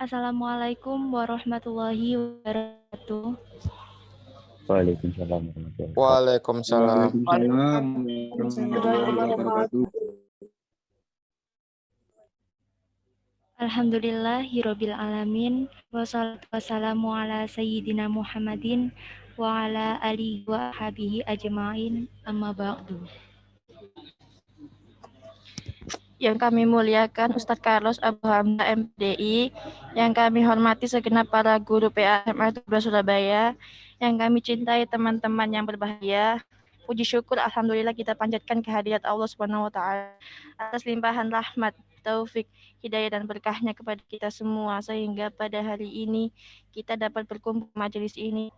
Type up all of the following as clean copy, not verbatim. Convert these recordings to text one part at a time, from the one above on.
Assalamualaikum warahmatullahi wabarakatuh. Waalaikumsalam warahmatullahi wabarakatuh. Waalaikumsalam. Waalaikumsalam warahmatullahi wabarakatuh. Alhamdulillahirabbil alamin wassalatu wassalamu ala sayyidina Muhammadin wa ala alihi wa sahbihi ajmain amma ba'du. Yang kami muliakan Ustadz Carlos Abu Hamzah MPDI, yang kami hormati segenap para guru PA SMA 12 Surabaya, yang kami cintai teman-teman yang berbahagia. Puji syukur alhamdulillah kita panjatkan kehadirat Allah Subhanahu wa taala atas limpahan rahmat, taufik, hidayah dan berkahnya kepada kita semua sehingga pada hari ini kita dapat berkumpul majelis ini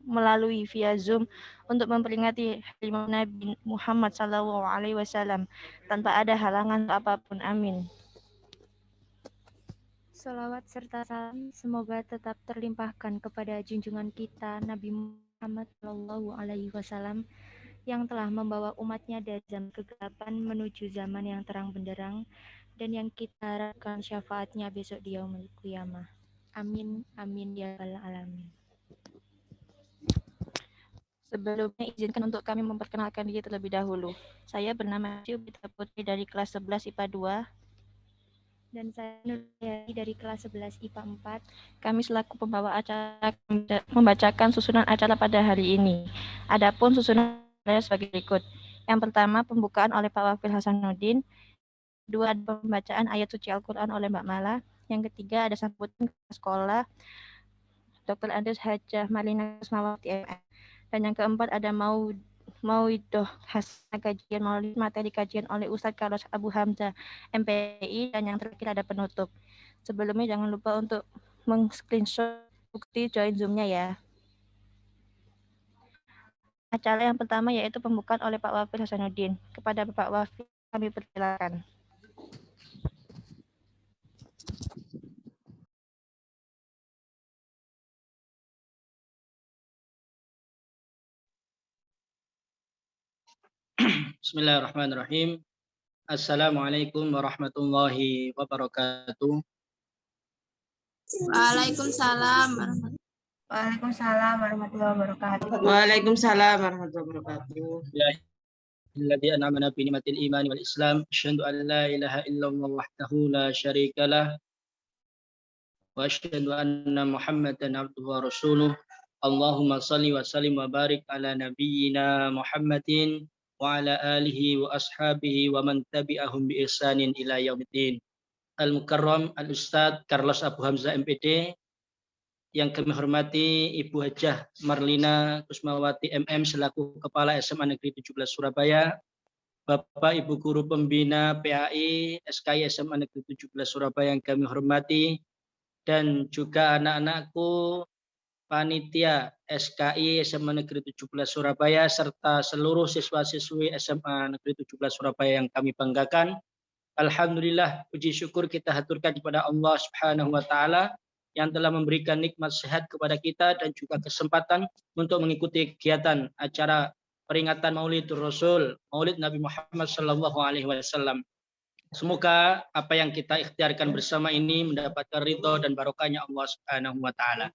melalui via Zoom untuk memperingati hari Nabi Muhammad SAW tanpa ada halangan apapun. Amin. Salawat serta salam semoga tetap terlimpahkan kepada junjungan kita Nabi Muhammad SAW yang telah membawa umatnya dari zaman kegelapan menuju zaman yang terang benderang dan yang kita harapkan syafaatnya besok di yaumul qiyamah. Amin, amin ya rabbal alamin. Sebelumnya izinkan untuk kami memperkenalkan diri terlebih dahulu. Saya bernama Ciubita Putri dari kelas 11 IPA 2 dan saya Nurhayati dari kelas 11 IPA 4. Kami selaku pembawa acara membacakan susunan acara pada hari ini. Adapun susunan saya sebagai berikut. Yang pertama pembukaan oleh Pak Wafil Hasanuddin. Kedua ada pembacaan ayat suci Al-Quran oleh Mbak Mala. Yang ketiga ada sambutan sekolah Dr. Andres Hajah Malina Kusmawati MM. Dan yang keempat ada Mauidoh Hasanah kajian maulid materi kajian oleh Ustadz Carlos Abu Hamzah MPI, dan yang terakhir ada penutup. Sebelumnya jangan lupa untuk meng-screenshot bukti join Zoom-nya ya. Acara yang pertama yaitu pembukaan oleh Pak Wafil Hasanuddin. Kepada Bapak Wafil kami persilakan. Bismillahirrahmanirrahim. Assalamualaikum warahmatullahi wabarakatuh. Waalaikumsalam. Waalaikumsalam warahmatullahi wabarakatuh. Waalaikumsalam warahmatullahi wabarakatuh. Alladzi an'amana bi ni'matil iman wal islam, asyhadu an la ilaha illallah wahdahu la syarikalah wa asyhadu anna Muhammadan abduhu wa rasuluh. Allahumma shalli wa sallim wa barik ala nabiyyina Muhammadin wa ala alihi wa ashabihi wa man tabi'ahum bi ihsanin ila yaumiddin. Al-Mukarram Al-Ustadz Carlos Abu Hamzah MPD, yang kami hormati Ibu Hajah Marlina Kusmawati MM selaku Kepala SMA Negeri 17 Surabaya, Bapak Ibu Guru Pembina PAI SKI SMA Negeri 17 Surabaya yang kami hormati, dan juga anak-anakku panitia SKI SMA Negeri 17 Surabaya serta seluruh siswa-siswi SMA Negeri 17 Surabaya yang kami banggakan. Alhamdulillah, puji syukur kita haturkan kepada Allah Subhanahu wa taala yang telah memberikan nikmat sehat kepada kita dan juga kesempatan untuk mengikuti kegiatan acara peringatan Maulidur Rasul, Maulid Nabi Muhammad sallallahu alaihi wasallam. Semoga apa yang kita ikhtiarkan bersama ini mendapatkan ridho dan barokahnya Allah Subhanahu wa taala.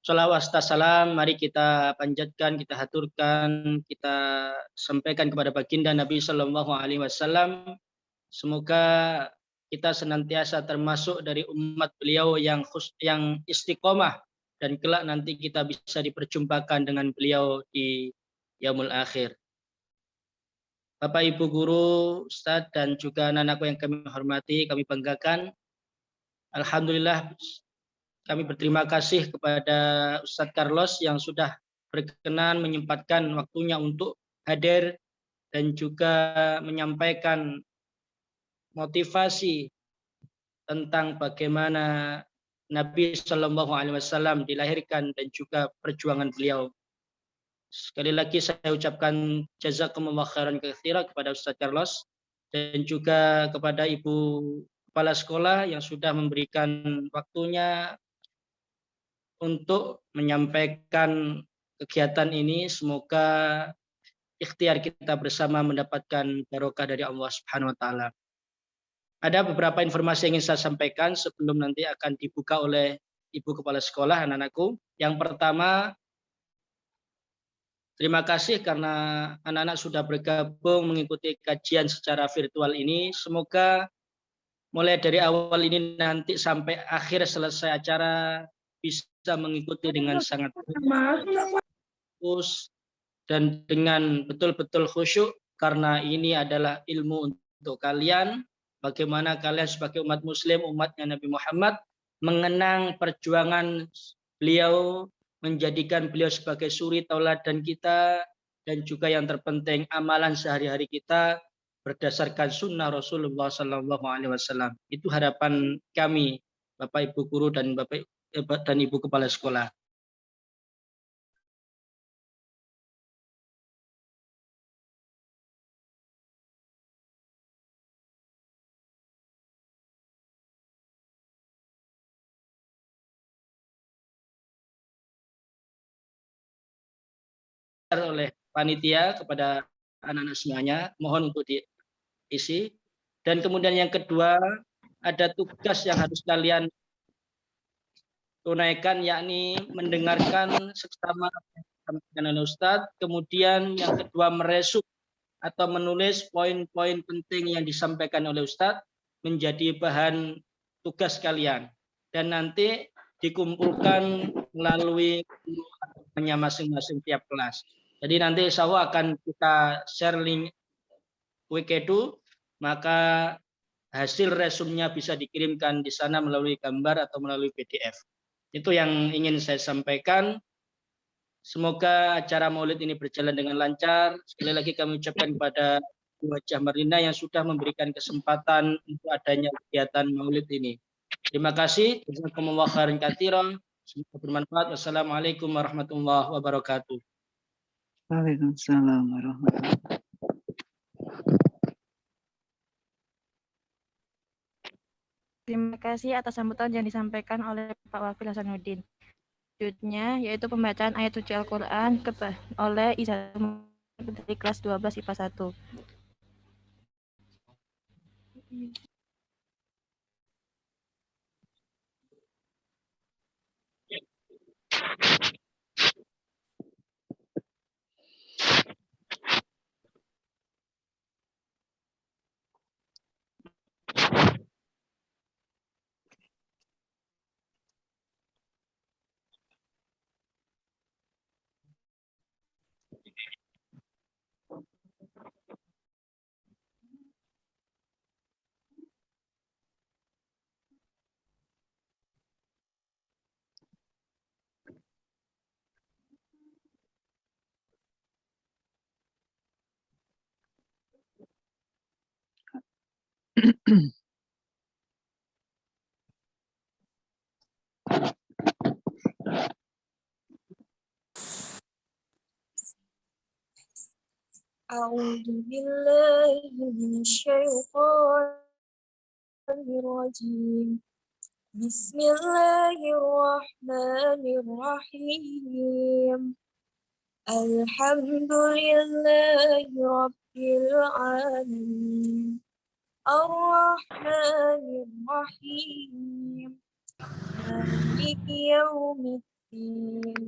Shalawat salam mari kita panjatkan, kita haturkan, kita sampaikan kepada baginda Nabi sallallahu alaihi wasallam. Semoga kita senantiasa termasuk dari umat beliau yang istiqomah dan kelak nanti kita bisa diperjumpakan dengan beliau di yaumul akhir. Bapak Ibu Guru, Ustadz dan juga anak-anakku yang kami hormati, kami banggakan. Alhamdulillah kami berterima kasih kepada Ustadz Carlos yang sudah berkenan menyempatkan waktunya untuk hadir dan juga menyampaikan motivasi tentang bagaimana Nabi Shallallahu Alaihi Wasallam dilahirkan dan juga perjuangan beliau. Sekali lagi saya ucapkan jazakumullah khairan katsira kepada Ustaz Carlos dan juga kepada Ibu Kepala Sekolah yang sudah memberikan waktunya untuk menyampaikan kegiatan ini. Semoga ikhtiar kita bersama mendapatkan barokah dari Allah Subhanahu wa taala. Ada beberapa informasi yang ingin saya sampaikan sebelum nanti akan dibuka oleh Ibu Kepala Sekolah, anak-anakku. Yang pertama, terima kasih karena anak-anak sudah bergabung mengikuti kajian secara virtual ini. Semoga mulai dari awal ini nanti sampai akhir selesai acara bisa mengikuti dengan sangat fokus dan dengan betul-betul khusyuk karena ini adalah ilmu untuk kalian. Bagaimana kalian sebagai umat muslim, umatnya Nabi Muhammad, mengenang perjuangan beliau, menjadikan beliau sebagai suri tauladan kita, dan juga yang terpenting amalan sehari-hari kita berdasarkan sunnah Rasulullah SAW. Itu harapan kami, Bapak Ibu Guru dan Bapak dan Ibu Kepala Sekolah. Oleh panitia kepada anak-anak semuanya, mohon untuk diisi. Dan kemudian yang kedua, ada tugas yang harus kalian tunaikan, yakni mendengarkan seksama dengan Ustadz. Kemudian yang kedua, meresum atau menulis poin-poin penting yang disampaikan oleh Ustadz menjadi bahan tugas kalian. Dan nanti dikumpulkan melalui masing-masing tiap kelas. Jadi nanti insya Allah akan kita share link Wikedu, maka hasil resumnya bisa dikirimkan di sana melalui gambar atau melalui PDF. Itu yang ingin saya sampaikan. Semoga acara Maulid ini berjalan dengan lancar. Sekali lagi kami ucapkan kepada Wajah Marina yang sudah memberikan kesempatan untuk adanya kegiatan Maulid ini. Terima kasih. Jazakumullah khairan katsiran. Semoga bermanfaat. Wassalamualaikum warahmatullahi wabarakatuh. Waalaikumsalam warahmatullahi wabarakatuh. Terima kasih atas sambutan yang disampaikan oleh Pak Wafil Hasanuddin. Selanjutnya yaitu pembacaan ayat suci Al-Quran oleh Izzatul dari kelas 12 IPA 1. A'udzu billahi minasyaitonir rajim. Bismillahirrahmanirrahim. Alhamdulillahi rabbil alamin. Ar-Rahmanir Rahim. Maliki yaumiddin.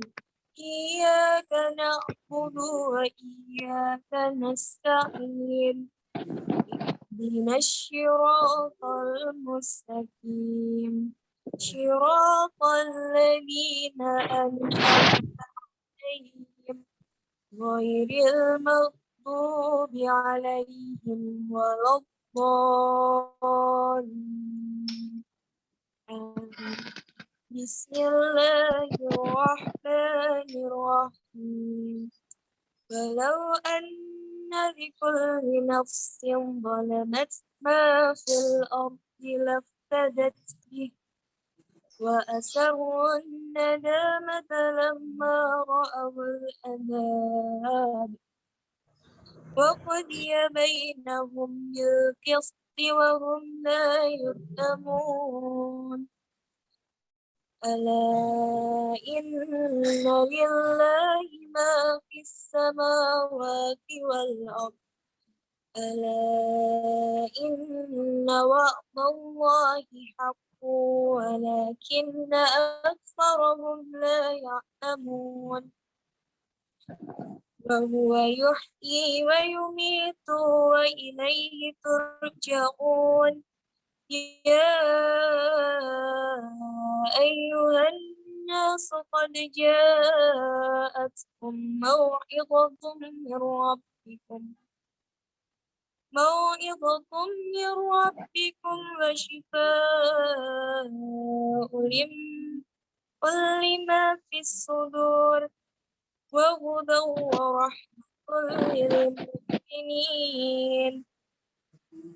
Iyyaka na'budu wa iyyaka nasta'in. Ihdinas siratal mustaqim. Siratal ladzina an'amta 'alaihim ghairil maghdubi 'alaihim waladdallin. Bismillahirrahmanirrahim. Walau anna likulli nafsin zalamat ma fil ardi laftadat bih wa asarrun nadamata lamma ra'awul adab wa qudiya bainahum bil qisti wa hum la yuzlamun. Ala inna lillahi ma fis samawati wal ardh ألا إن وعد الله حق ولكن أكثرهم لا يعلمون وهو يحيي ويميت وإليه ترجعون يا أيها الناس قد جاءتكم موعظة من ربكم وشفاء لما في الصدور وهدى ورحمة للمؤمنين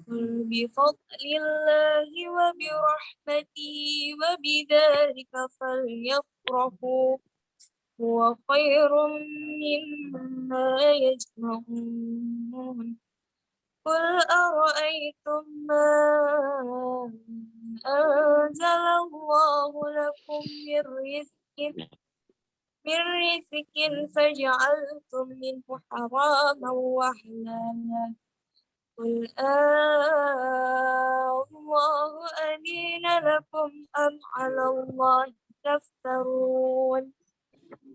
قل بفضل الله وبرحمته وبذلك فليفرحوا هو خير مما يجمعون قل أرأيتم ما أنزل الله لكم من رزق فجعلتم منه حراما وحلالا قل الله أذن لكم أم على الله تفترون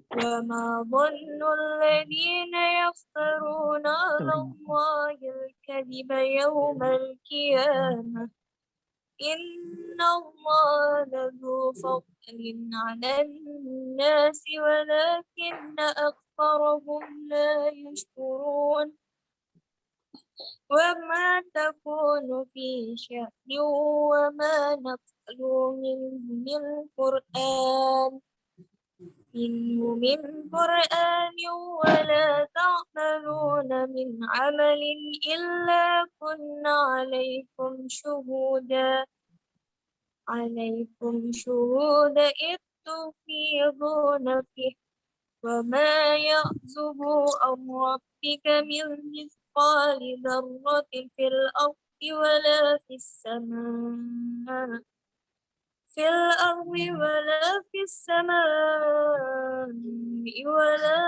وما ظن الذين يفترون على الله الكذب يوم القيامة إن الله لذو فضل على الناس ولكن أكثرهم لا يشكرون وما تكون في شأن وما نتلو منه من قرآن ولا تعملون من عمل إلا كنا عليكم شهودا إذ تفيضون فيه وما يعزب عن ربك من مثقال ذرة في الأرض ولا في السماء ولا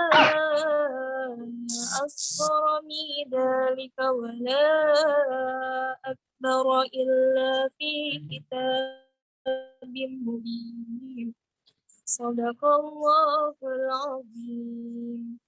أصغر من ذلك ولا أكبر إلا في كتاب مبين صدق الله العظيم.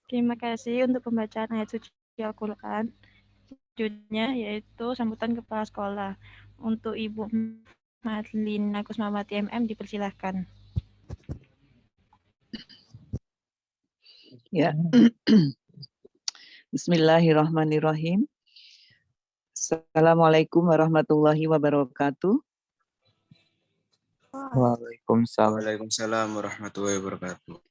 Terima kasih untuk pembacaan ayat suci Al-Quran. Selanjutnya yaitu sambutan kepala sekolah. Untuk Ibu Madlina Kusmawati MM dipersilahkan. Ya. Bismillahirrahmanirrahim. Assalamualaikum warahmatullahi wabarakatuh. Waalaikumsalam warahmatullahi wabarakatuh.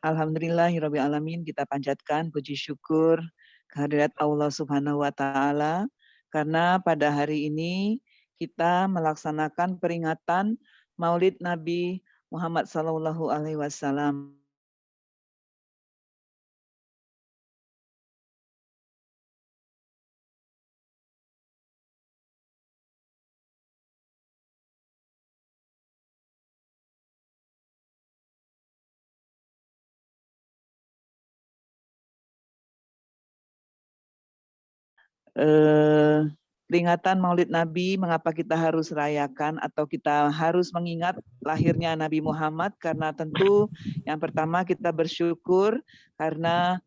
Alhamdulillahirabbil alamin, kita panjatkan puji syukur kehadirat Allah Subhanahu wa taala karena pada hari ini kita melaksanakan peringatan Maulid Nabi Muhammad sallallahu alaihi wasallam. Peringatan Maulid Nabi, mengapa kita harus rayakan atau kita harus mengingat lahirnya Nabi Muhammad? Karena tentu yang pertama kita bersyukur karena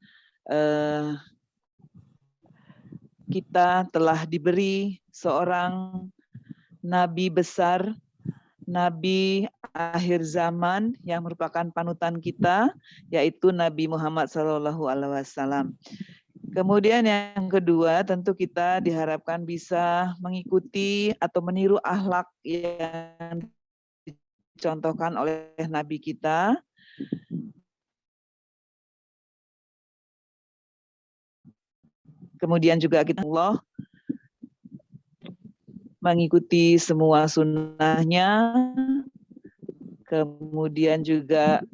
kita telah diberi seorang Nabi besar, Nabi akhir zaman yang merupakan panutan kita, yaitu Nabi Muhammad SAW. Kemudian yang kedua, tentu kita diharapkan bisa mengikuti atau meniru akhlak yang dicontohkan oleh Nabi kita. Kemudian juga kita Allah mengikuti semua sunnahnya. Kemudian juga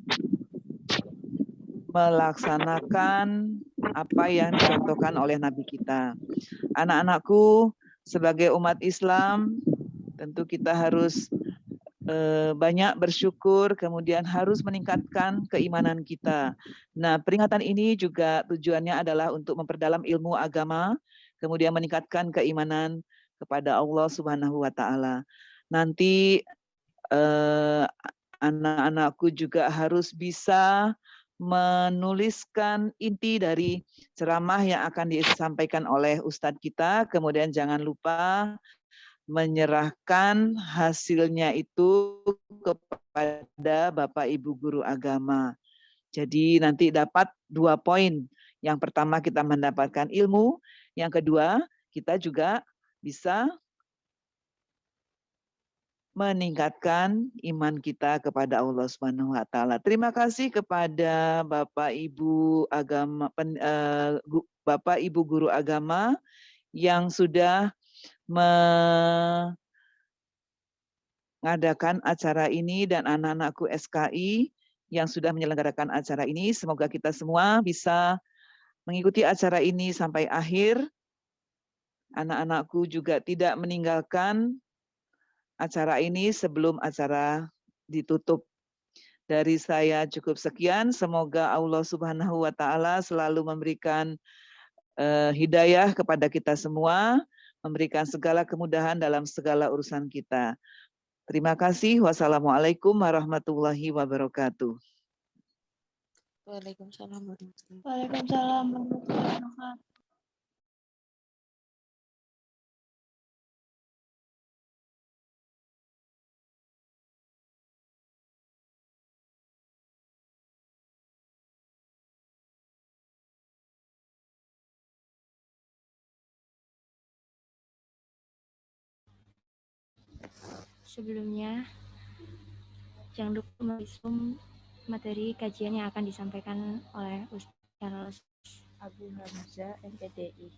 melaksanakan apa yang dicontohkan oleh Nabi kita. Anak-anakku, sebagai umat Islam, tentu kita harus banyak bersyukur, kemudian harus meningkatkan keimanan kita. Nah, peringatan ini juga tujuannya adalah untuk memperdalam ilmu agama, kemudian meningkatkan keimanan kepada Allah Subhanahu wa Ta'ala. Nanti anak-anakku juga harus bisa menuliskan inti dari ceramah yang akan disampaikan oleh Ustadz kita, kemudian jangan lupa menyerahkan hasilnya itu kepada Bapak Ibu Guru Agama. Jadi nanti dapat 2 poin. Yang pertama kita mendapatkan ilmu, yang kedua kita juga bisa meningkatkan iman kita kepada Allah Subhanahu wa Ta'ala. Terima kasih kepada Bapak Ibu Bapak Ibu Guru Agama yang sudah mengadakan acara ini dan anak-anakku SKI yang sudah menyelenggarakan acara ini. Semoga kita semua bisa mengikuti acara ini sampai akhir. Anak-anakku juga tidak meninggalkan acara ini sebelum acara ditutup. Dari saya cukup sekian. Semoga Allah Subhanahu wa Ta'ala selalu memberikan hidayah kepada kita semua, memberikan segala kemudahan dalam segala urusan kita. Terima kasih. Wassalamualaikum warahmatullahi wabarakatuh. Waalaikumsalam warahmatullahi Waalaikumsalam warahmatullahi wabarakatuh. Sebelumnya, jangan lupa merisum materi kajian yang akan disampaikan oleh Ustaz Abu Hamzah MPDI.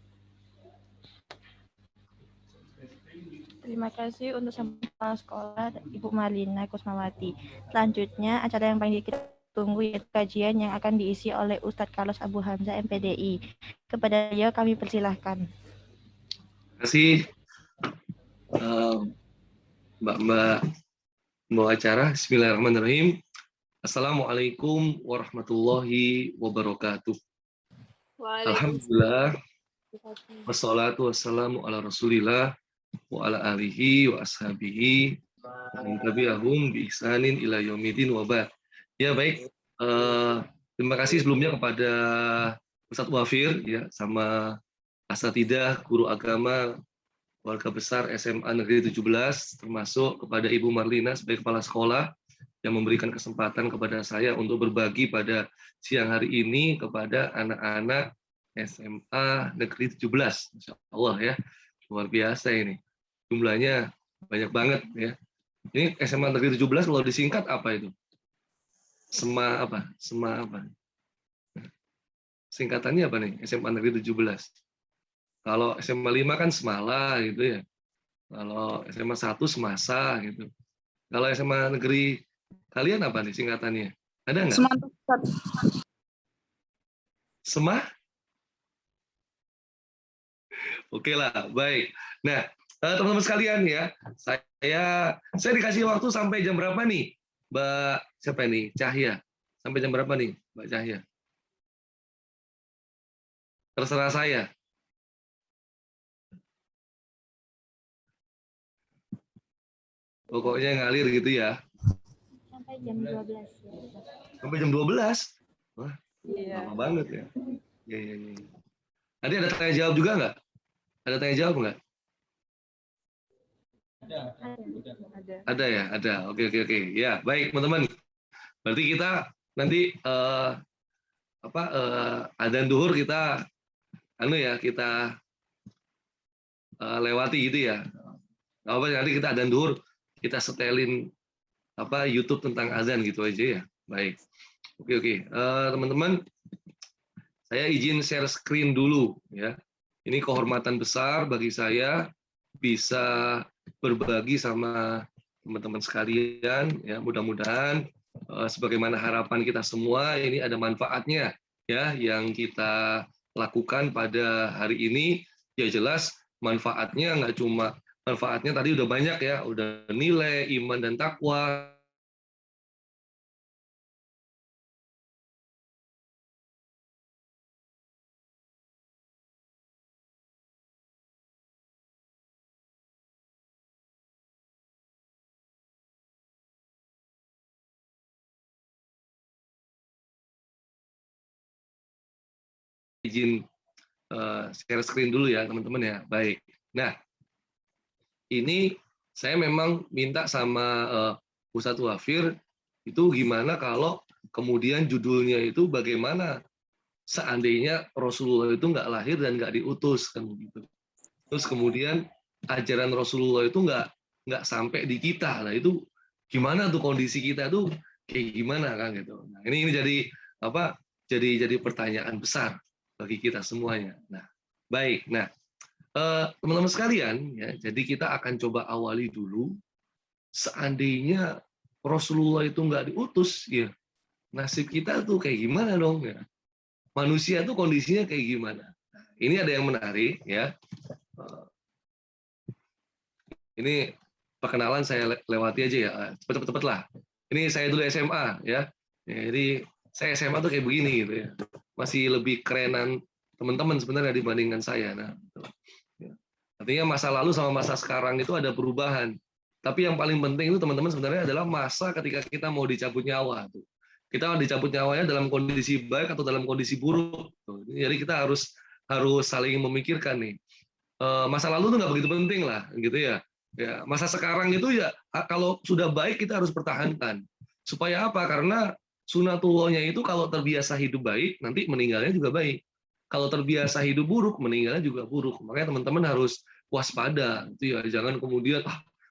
Terima kasih untuk Kepala Sekolah Ibu Marlina Kusmawati. Selanjutnya, acara yang paling kita tunggu yaitu kajian yang akan diisi oleh Ustadz Carlos Abu Hamzah MPDI. Kepada beliau kami persilahkan. Terima kasih Mbak acara. Bismillahirrahmanirrahim. Assalamualaikum warahmatullahi wabarakatuh. Alhamdulillah. Wassalatu wassalamu ala rasulillah wa ala alihi wa ashabihi wa min tabi'ahum bi ihsanin ila yaumidin wa ba'd. Ya baik, terima kasih sebelumnya kepada Ustadz Wafir ya sama asatidah guru agama warga besar SMA Negeri 17, termasuk kepada Ibu Marlina sebagai kepala sekolah yang memberikan kesempatan kepada saya untuk berbagi pada siang hari ini kepada anak-anak SMA Negeri 17. Masya Allah ya, luar biasa ini. Jumlahnya banyak banget ya. Ini SMA Negeri 17 kalau disingkat apa itu? Sema apa? Singkatannya apa nih? SMA Negeri 17. Kalau SMA 5 kan Semala gitu ya. Kalau SMA 1 Semasa gitu. Kalau SMA negeri kalian apa nih singkatannya? Ada nggak? Semah? Oke lah, baik. Nah, teman-teman sekalian ya, saya dikasih waktu sampai jam berapa nih? Mbak siapa nih? Cahya. Sampai jam berapa nih, Mbak Cahya? Terserah saya. Pokoknya ngalir gitu ya. Sampai jam 12. Sampai jam 12? Wah, lama banget ya. Iya. Ada tanya jawab juga nggak? Ada tanya jawab nggak? Ada ya, ada. Oke. Ya, baik teman-teman. Berarti kita nanti adzan duhur kita kita lewati gitu ya. Nanti kita adzan duhur kita setelin YouTube tentang azan gitu aja ya. Baik. Oke. Teman-teman, saya izin share screen dulu ya. Ini kehormatan besar bagi saya bisa berbagi sama teman-teman sekalian ya. Mudah-mudahan sebagaimana harapan kita semua, ini ada manfaatnya ya yang kita lakukan pada hari ini. Ya jelas manfaatnya nggak cuma manfaatnya tadi udah banyak ya, udah nilai iman dan takwa. Izin share screen dulu ya teman-teman ya. Baik. Nah, ini saya memang minta sama Ustadz Wafir itu gimana kalau kemudian judulnya itu bagaimana seandainya Rasulullah itu nggak lahir dan nggak diutus kan begitu. Terus kemudian ajaran Rasulullah itu nggak sampai di kita. Nah itu gimana tuh kondisi kita tuh kayak gimana kan gitu. Nah, ini jadi apa? Jadi pertanyaan besar bagi kita semuanya. Nah, baik. Nah, teman-teman sekalian, ya, jadi kita akan coba awali dulu. Seandainya Rasulullah itu nggak diutus, ya nasib kita tuh kayak gimana dong? Ya? Manusia tuh kondisinya kayak gimana? Nah, ini ada yang menarik, ya. Ini perkenalan saya lewati aja ya, cepet-cepet lah. Ini saya dulu SMA, ya. Jadi saya SMA tuh kayak begini gitu ya. Masih lebih kerenan teman-teman sebenarnya dibandingkan saya. Nah, artinya masa lalu sama masa sekarang itu ada perubahan. Tapi yang paling penting itu teman-teman sebenarnya adalah masa ketika kita mau dicabut nyawa. Kita dicabut nyawanya dalam kondisi baik atau dalam kondisi buruk. Jadi kita harus saling memikirkan nih. Masa lalu itu nggak begitu penting lah, gitu ya. Ya, masa sekarang itu ya kalau sudah baik kita harus pertahankan. Supaya apa? Karena sunatullahnya itu kalau terbiasa hidup baik, nanti meninggalnya juga baik. Kalau terbiasa hidup buruk, meninggalnya juga buruk. Makanya teman-teman harus waspada, gitu ya. Jangan kemudian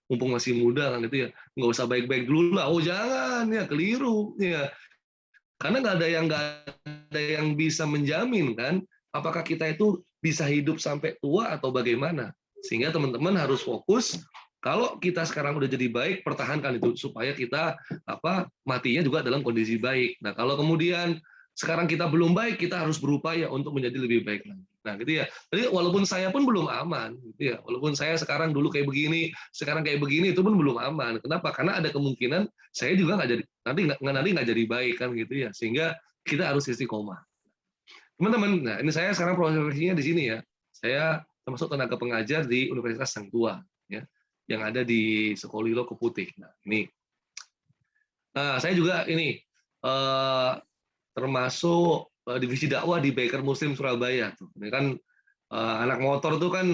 mumpung masih muda kan gitu ya, nggak usah baik-baik dulu lah. Oh jangan ya, keliru ya. Karena nggak ada yang bisa menjamin kan, apakah kita itu bisa hidup sampai tua atau bagaimana. Sehingga teman-teman harus fokus. Kalau kita sekarang udah jadi baik, pertahankan itu supaya kita matinya juga dalam kondisi baik. Nah, kalau kemudian sekarang kita belum baik, kita harus berupaya untuk menjadi lebih baik lagi. Nah, gitu ya. Jadi walaupun saya pun belum aman, gitu ya. Walaupun saya sekarang dulu kayak begini, sekarang kayak begini, itu pun belum aman. Kenapa? Karena ada kemungkinan saya juga nggak jadi baik kan gitu ya. Sehingga kita harus istiqomah. Teman-teman, nah ini saya sekarang profesinya di sini ya. Saya termasuk tenaga pengajar di Universitas Sang Tua, ya, yang ada di Sukolilo Keputih. Nah, ini. Nah, saya juga ini termasuk divisi dakwah di Baker Muslim Surabaya. Ini kan anak motor tuh kan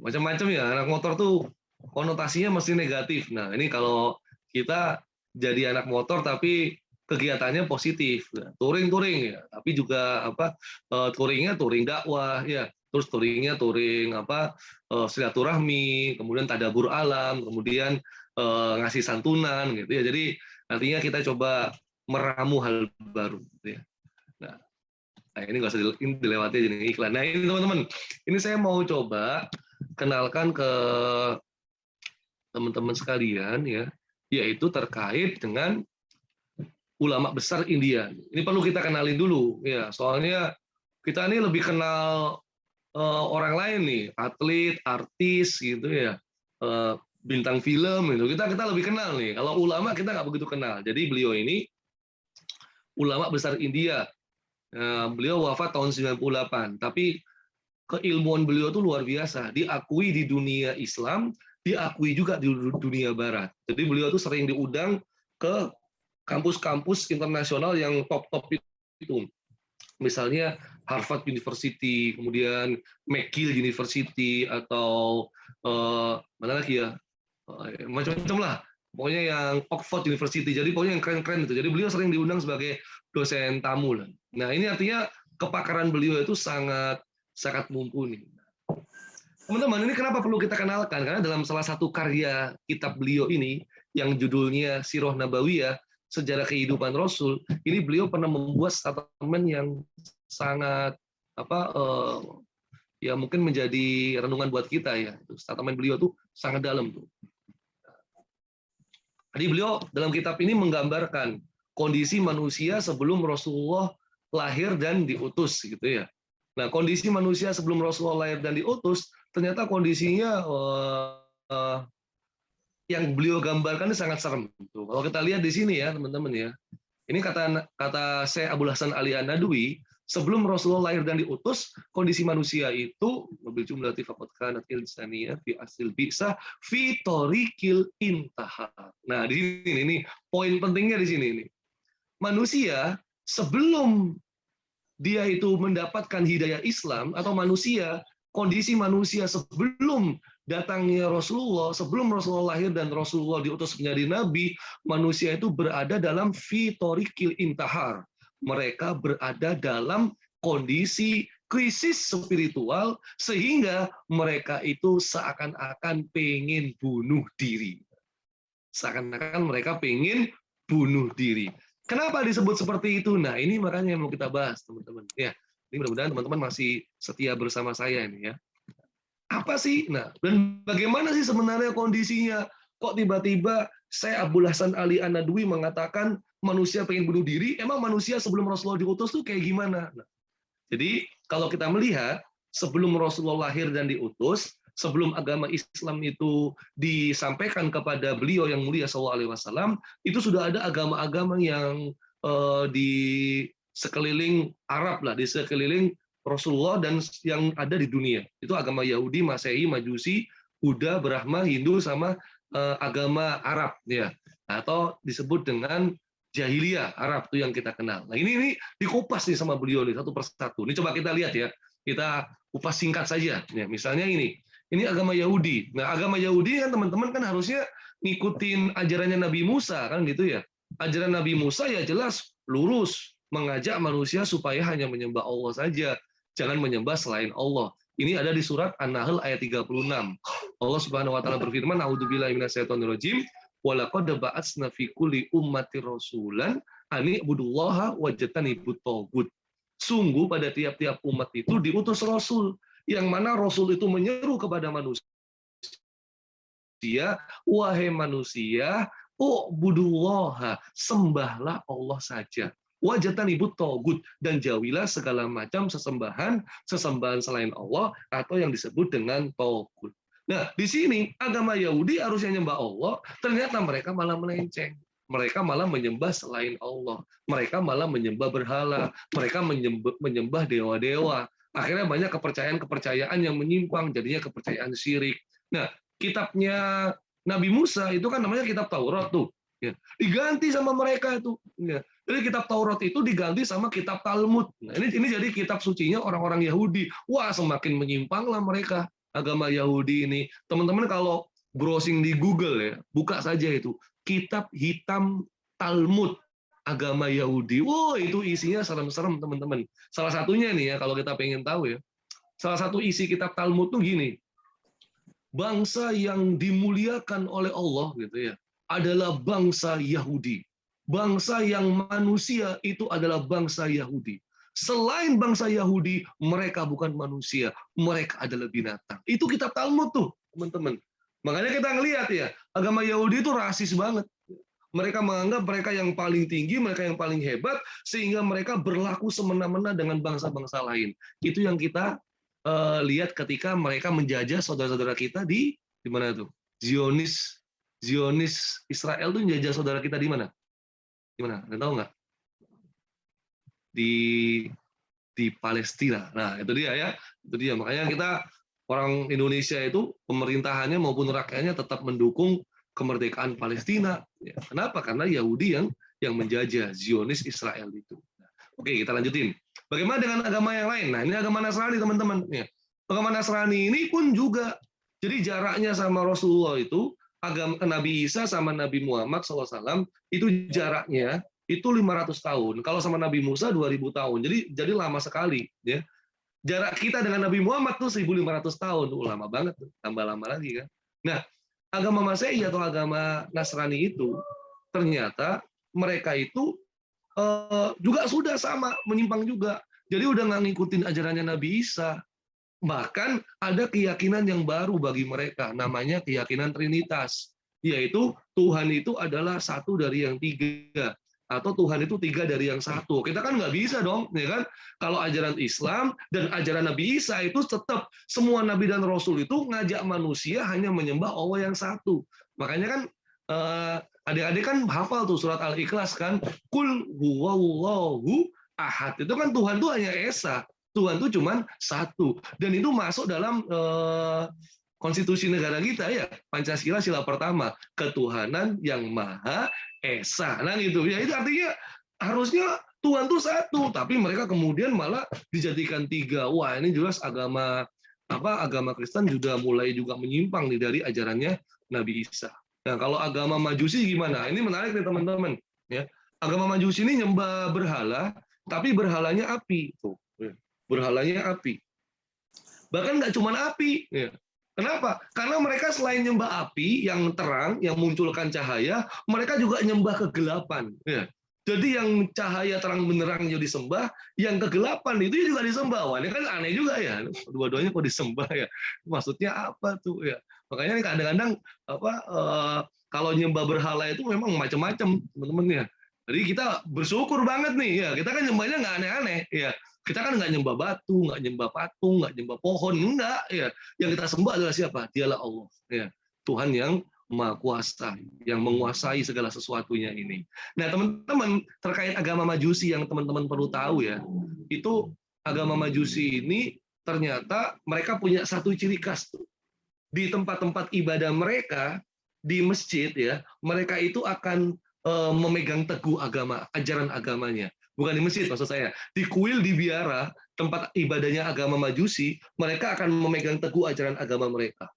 macam-macam ya. Anak motor tuh konotasinya mesti negatif. Nah, ini kalau kita jadi anak motor tapi kegiatannya positif, touring ya, tapi juga touringnya touring dakwah ya, terus touringnya touring silaturahmi, kemudian tadabur alam, kemudian ngasih santunan gitu ya. Jadi artinya kita coba meramu hal baru gitu ya. Nah, ini nggak usah dilewati aja nih iklan. Nah ini teman-teman, ini saya mau coba kenalkan ke teman-teman sekalian ya, yaitu terkait dengan ulama besar India. Ini perlu kita kenalin dulu, ya. Soalnya kita ini lebih kenal orang lain nih, atlet, artis, gitu ya, bintang film, gitu. Kita lebih kenal nih. Kalau ulama kita nggak begitu kenal. Jadi beliau ini ulama besar India. Beliau wafat tahun 98. Tapi keilmuan beliau itu luar biasa. Diakui di dunia Islam, diakui juga di dunia Barat. Jadi beliau itu sering diundang ke kampus-kampus internasional yang top-top itu. Misalnya Harvard University, kemudian McGill University, atau mana lagi ya, macam-macam lah. Pokoknya yang Oxford University, jadi pokoknya yang keren-keren itu. Jadi beliau sering diundang sebagai dosen tamu. Nah ini artinya kepakaran beliau itu sangat mumpuni. Teman-teman, ini kenapa perlu kita kenalkan? Karena dalam salah satu karya kitab beliau ini, yang judulnya Sirah Nabawiyah, Sejarah Kehidupan Rasul, ini beliau pernah membuat statement yang sangat ya mungkin menjadi renungan buat kita ya. Statement beliau tuh sangat dalam tuh. Jadi beliau dalam kitab ini menggambarkan kondisi manusia sebelum Rasulullah lahir dan diutus gitu ya. Nah, kondisi manusia sebelum Rasulullah lahir dan diutus ternyata kondisinya yang beliau gambarkan sangat serem. Tuh, kalau kita lihat di sini ya, teman-teman ya. Ini kata Syekh Abdul Hasan Ali An-Nadwi, sebelum Rasulullah lahir dan diutus, kondisi manusia itu mobil jumlah faqad kanat insaniyah fi asil bisa fi tariqil intaha. Nah, di sini ini poin pentingnya di sini ini. Manusia sebelum dia itu mendapatkan hidayah Islam atau kondisi manusia sebelum datangnya Rasulullah, sebelum Rasulullah lahir dan Rasulullah diutus menjadi nabi, manusia itu berada dalam fitorikil intahar. Mereka berada dalam kondisi krisis spiritual sehingga mereka itu seakan-akan pengen bunuh diri. Seakan-akan mereka pengen bunuh diri. Kenapa disebut seperti itu? Nah, ini makanya yang mau kita bahas, teman-teman. Ya, ini mudah-mudahan teman-teman masih setia bersama saya ini ya. Apa sih? Nah, dan bagaimana sih sebenarnya kondisinya? Kok tiba-tiba Syekh Abdul Hasan Ali An-Nadwi mengatakan manusia pengen bunuh diri? Emang manusia sebelum Rasulullah diutus tuh kayak gimana? Nah, jadi kalau kita melihat sebelum Rasulullah lahir dan diutus, sebelum agama Islam itu disampaikan kepada beliau yang mulia SAW, itu sudah ada agama-agama yang di sekeliling Arab lah, di sekeliling Rasulullah dan yang ada di dunia. Itu agama Yahudi, Masehi, Majusi, Buddha, Brahma, Hindu, sama agama Arab ya, atau disebut dengan jahiliyah Arab itu yang kita kenal. Nah, ini dikupas nih sama beliau nih satu persatu. Ini coba kita lihat ya. Kita kupas singkat saja. Ya, misalnya ini agama Yahudi. Nah, agama Yahudi kan teman-teman kan harusnya ngikutin ajarannya Nabi Musa kan gitu ya. Ajaran Nabi Musa ya jelas lurus, mengajak manusia supaya hanya menyembah Allah saja, jangan menyembah selain Allah. Ini ada di surat An-Nahl ayat 36. Allah Subhanahu wa taala berfirman, "A'udzubillahi minasyaitonirrajim. Walaqad ba'atsna fi kulli ummati rasulan an i'budullaha wajtanibut taghut." Sungguh pada tiap-tiap umat itu diutus rasul, yang mana rasul itu menyeru kepada manusia, wahai manusia, u'budullaha, sembahlah Allah saja. Wajtanibut taghut, dan jauhilah segala macam sesembahan selain Allah atau yang disebut dengan taghut. Nah, di sini agama Yahudi harusnya nyembah Allah, ternyata mereka malah melenceng. Mereka malah menyembah selain Allah. Mereka malah menyembah berhala. Mereka menyembah dewa-dewa. Akhirnya banyak kepercayaan-kepercayaan yang menyimpang, jadinya kepercayaan syirik. Nah, kitabnya Nabi Musa itu kan namanya kitab Taurat tuh. Ya, diganti sama mereka itu. Ya. Jadi kitab Taurat itu diganti sama kitab Talmud. Nah, ini jadi kitab sucinya orang-orang Yahudi. Wah, semakin menyimpanglah mereka. Agama Yahudi ini, teman-teman kalau browsing di Google ya, buka saja itu kitab hitam Talmud agama Yahudi. Wow, itu isinya serem-serem teman-teman. Salah satunya nih ya, kalau kita pengen tahu ya, salah satu isi kitab Talmud tuh gini, bangsa yang dimuliakan oleh Allah gitu ya, adalah bangsa Yahudi. Bangsa yang manusia itu adalah bangsa Yahudi. Selain bangsa Yahudi, mereka bukan manusia, mereka adalah binatang. Itu kitab Talmud tuh, teman-teman. Makanya kita ngelihat ya, agama Yahudi itu rasis banget. Mereka menganggap mereka yang paling tinggi, mereka yang paling hebat, sehingga mereka berlaku semena-mena dengan bangsa-bangsa lain. Itu yang kita lihat ketika mereka menjajah saudara-saudara kita di mana tuh? Zionis Israel tuh menjajah saudara kita di mana? Di mana? Anda tahu nggak? Di Palestina. Nah, itu dia ya. Itu dia. Makanya kita orang Indonesia itu pemerintahannya maupun rakyatnya tetap mendukung kemerdekaan Palestina. Ya, kenapa? Karena Yahudi yang menjajah, Zionis Israel itu. Nah, oke, kita lanjutin. Bagaimana dengan agama yang lain? Nah, ini agama Nasrani, teman-teman. Ya. Agama Nasrani ini pun juga, jadi jaraknya sama Rasulullah itu, agama Nabi Isa sama Nabi Muhammad SAW, itu jaraknya itu 500 tahun. Kalau sama Nabi Musa 2000 tahun. Jadi lama sekali ya. Jarak kita dengan Nabi Muhammad tuh 1500 tahun. Lama banget tuh. Tambah lama lagi kan. Nah, agama Masehi atau agama Nasrani itu ternyata mereka itu juga sudah sama, menyimpang juga. Jadi udah nggak ngikutin ajarannya Nabi Isa. Bahkan ada keyakinan yang baru bagi mereka, namanya keyakinan Trinitas. Yaitu Tuhan itu adalah satu dari yang tiga. atau Tuhan itu 3 dari yang satu. Kita kan nggak bisa dong, ya kan? Kalau ajaran Islam dan ajaran Nabi Isa itu tetap semua Nabi dan Rasul itu ngajak manusia hanya menyembah Allah yang satu. Makanya kan adik-adik kan hafal tuh surat Al-Ikhlas kan, Qul huwallahu ahad. Itu kan Tuhan tuh hanya esa. Tuhan tuh cuman satu. Dan itu masuk dalam konstitusi negara kita ya, Pancasila sila pertama, ketuhanan yang maha esa. Nah gitu ya, itu artinya harusnya Tuhan tuh satu, tapi mereka kemudian malah dijadikan 3. Wah, ini jelas agama Kristen juga mulai juga menyimpang nih dari ajarannya Nabi Isa. Nah, kalau agama Majusi gimana? Ini menarik nih teman-teman. Ya, agama Majusi ini nyembah berhala, tapi berhalanya api. Tuh, berhalanya api. Bahkan nggak cuma api. Ya. Kenapa? Karena mereka selain nyembah api yang terang, yang munculkan cahaya, mereka juga nyembah kegelapan. Ya. Jadi yang cahaya terang benerang juga disembah, yang kegelapan itu juga disembah. Wah, ini kan aneh juga ya. Dua-duanya kok disembah ya. Maksudnya apa tuh ya? Makanya kadang-kadang kalau nyembah berhala itu memang macam-macam, teman-teman ya. Jadi kita bersyukur banget nih ya. Kita kan nyembahnya nggak aneh-aneh ya. Kita kan nggak nyembah batu, nggak nyembah patung, nggak nyembah pohon, enggak ya. Yang kita sembah adalah siapa? Dialah Allah ya. Tuhan yang Maha Kuasa, yang menguasai segala sesuatunya ini. Nah, teman-teman, terkait agama Majusi yang teman-teman perlu tahu ya, itu agama Majusi ini ternyata mereka punya satu ciri khas tuh. Di tempat-tempat ibadah mereka, di masjid ya, mereka itu akan memegang teguh ajaran agamanya. Bukan di masjid maksud saya, di kuil, di biara, tempat ibadahnya agama Majusi, mereka akan memegang teguh ajaran agama mereka.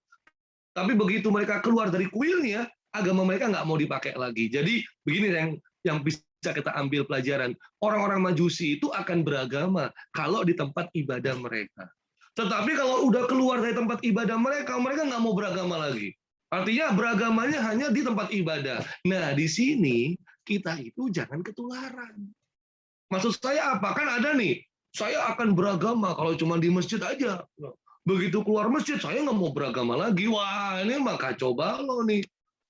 Tapi begitu mereka keluar dari kuilnya, agama mereka nggak mau dipakai lagi. Jadi begini yang bisa kita ambil pelajaran. Orang-orang Majusi itu akan beragama kalau di tempat ibadah mereka. Tetapi kalau udah keluar dari tempat ibadah mereka nggak mau beragama lagi. Artinya beragamanya hanya di tempat ibadah. Nah, di sini kita itu jangan ketularan. Maksud saya apa? Kan ada nih, saya akan beragama kalau cuma di masjid aja. Begitu keluar masjid, saya nggak mau beragama lagi. Wah, ini mah kacau balau nih.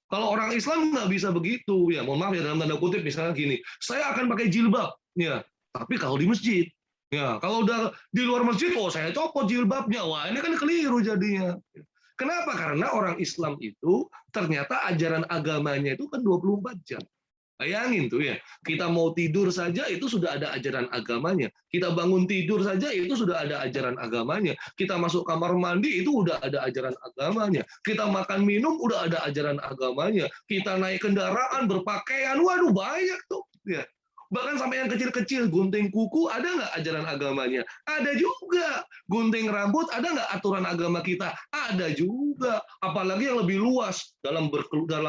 Kalau orang Islam nggak bisa begitu. Ya, mohon maaf ya, dalam tanda kutip misalnya gini, saya akan pakai jilbab. Ya, tapi kalau di masjid. Ya, kalau udah di luar masjid, saya copot jilbabnya. Wah, ini kan keliru jadinya. Kenapa? Karena orang Islam itu ternyata ajaran agamanya itu kan 24 jam. Bayangin tuh ya, kita mau tidur saja itu sudah ada ajaran agamanya. Kita bangun tidur saja itu sudah ada ajaran agamanya. Kita masuk kamar mandi itu udah ada ajaran agamanya. Kita makan minum udah ada ajaran agamanya. Kita naik kendaraan, berpakaian, waduh banyak tuh. Ya. Bahkan sampai yang kecil-kecil, gunting kuku, ada nggak ajaran agamanya? Ada juga. Gunting rambut, ada nggak aturan agama kita? Ada juga. Apalagi yang lebih luas, dalam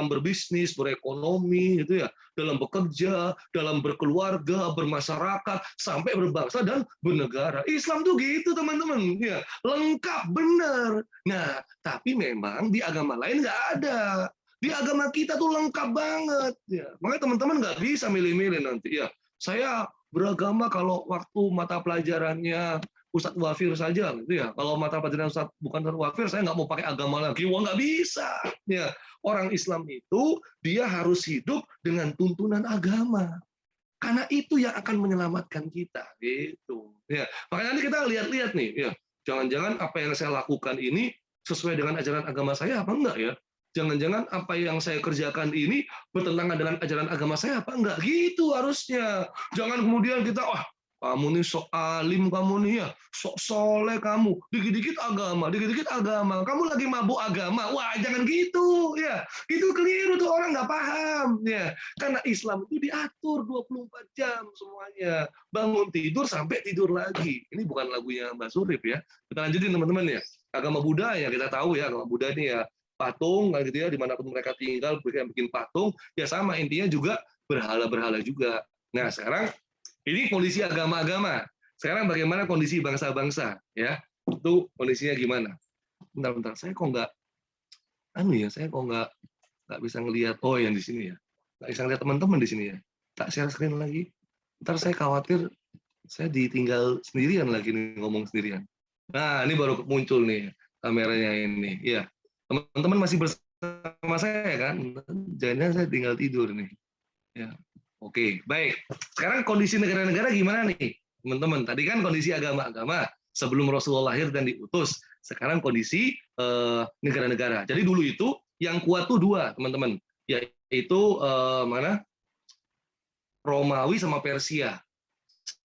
berbisnis, berekonomi, gitu ya, dalam bekerja, dalam berkeluarga, bermasyarakat, sampai berbangsa dan bernegara. Islam tuh gitu, teman-teman. Ya, lengkap, benar. Nah, tapi memang di agama lain nggak ada. Di agama kita tuh lengkap banget. Ya. Makanya teman-teman nggak bisa milih-milih nanti. Ya, saya beragama kalau waktu mata pelajarannya Ustadz Wafir saja, gitu ya. Kalau mata pelajaran Ustadz bukan Ustadz Wafir, saya nggak mau pakai agama lagi. Wah, nggak bisa. Ya, orang Islam itu dia harus hidup dengan tuntunan agama. Karena itu yang akan menyelamatkan kita. Gitu. Ya, makanya nanti kita lihat-lihat nih. Ya, jangan-jangan apa yang saya lakukan ini sesuai dengan ajaran agama saya apa enggak ya? Jangan-jangan apa yang saya kerjakan ini bertentangan dengan ajaran agama saya apa enggak? Gitu harusnya. Jangan kemudian kita, kamu nih sok alim, kamu nih ya, sok soleh kamu, dikit-dikit agama, kamu lagi mabuk agama. Wah, jangan gitu ya. Itu keliru tuh, orang nggak paham ya. Karena Islam itu diatur 24 jam semuanya. Bangun tidur sampai tidur lagi. Ini bukan lagunya Mbak Surip ya. Kita lanjutin teman-teman ya. Agama Buddha ya kita tahu ya, agama Buddha ini ya patung gitu ya, dimanapun mereka tinggal bikin patung ya, sama intinya juga berhala-berhala juga. Nah sekarang ini kondisi agama-agama. Sekarang bagaimana kondisi bangsa-bangsa ya, itu kondisinya gimana? Bentar, saya kok nggak saya kok nggak bisa ngelihat yang di sini ya, nggak bisa ngelihat teman-teman di sini ya. Tak share screen lagi. Ntar saya khawatir saya ditinggal sendirian lagi nih, ngomong sendirian. Nah ini baru muncul nih kameranya ini ya. Teman-teman masih bersama saya kan? Jangan-jangan saya tinggal tidur nih. Ya. Oke, baik. Sekarang kondisi negara-negara gimana nih, teman-teman? Tadi kan kondisi agama-agama sebelum Rasulullah lahir dan diutus. Sekarang kondisi negara-negara. Jadi dulu itu yang kuat tuh dua, teman-teman. Yaitu mana? Romawi sama Persia.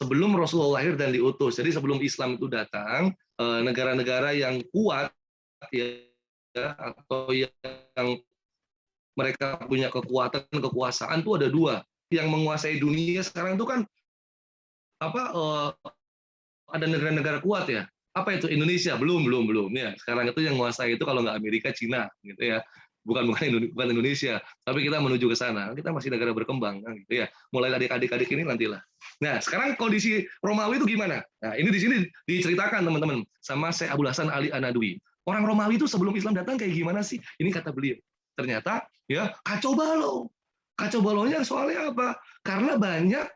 Sebelum Rasulullah lahir dan diutus. Jadi sebelum Islam itu datang, negara-negara yang kuat ya, atau yang mereka punya kekuasaan tuh ada dua. Yang menguasai dunia sekarang itu kan ada negara-negara kuat ya. Apa itu? Indonesia? Belum ya. Sekarang itu yang menguasai itu kalau nggak Amerika, Cina gitu ya. Bukan Indonesia, tapi kita menuju ke sana. Kita masih negara berkembang gitu ya. Mulai adik-adik ini nantilah. Nah, sekarang kondisi Romawi itu gimana? Nah, ini di sini diceritakan teman-teman sama Syekh Abdul Hasan Ali An-Nadwi. Orang Romawi itu sebelum Islam datang kayak gimana sih? Ini kata beliau. Ternyata ya kacau balau. Kacau balaunya soalnya apa? Karena banyak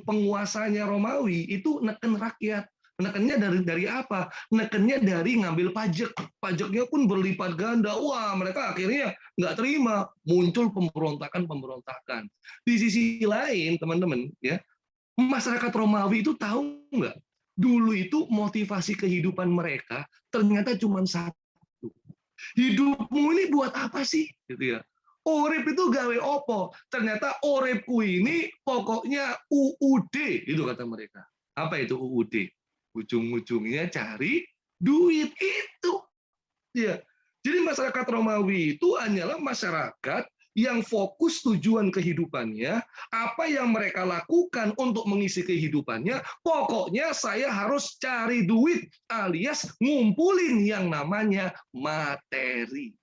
penguasanya Romawi itu neken rakyat. Nekennya dari apa? Nekennya dari ngambil pajak. Pajaknya pun berlipat ganda. Wah, mereka akhirnya nggak terima. Muncul pemberontakan. Di sisi lain, teman-teman, ya, masyarakat Romawi itu tahu nggak? Dulu itu motivasi kehidupan mereka ternyata cuma satu. Hidupmu ini buat apa sih? Gitu ya. Urip itu gawe opo. Ternyata uripku ini pokoknya UUD, itu kata mereka. Apa itu UUD? Ujung-ujungnya cari duit itu. Ya. Jadi masyarakat Romawi itu hanyalah masyarakat yang fokus tujuan kehidupannya, apa yang mereka lakukan untuk mengisi kehidupannya, pokoknya saya harus cari duit alias ngumpulin yang namanya materi.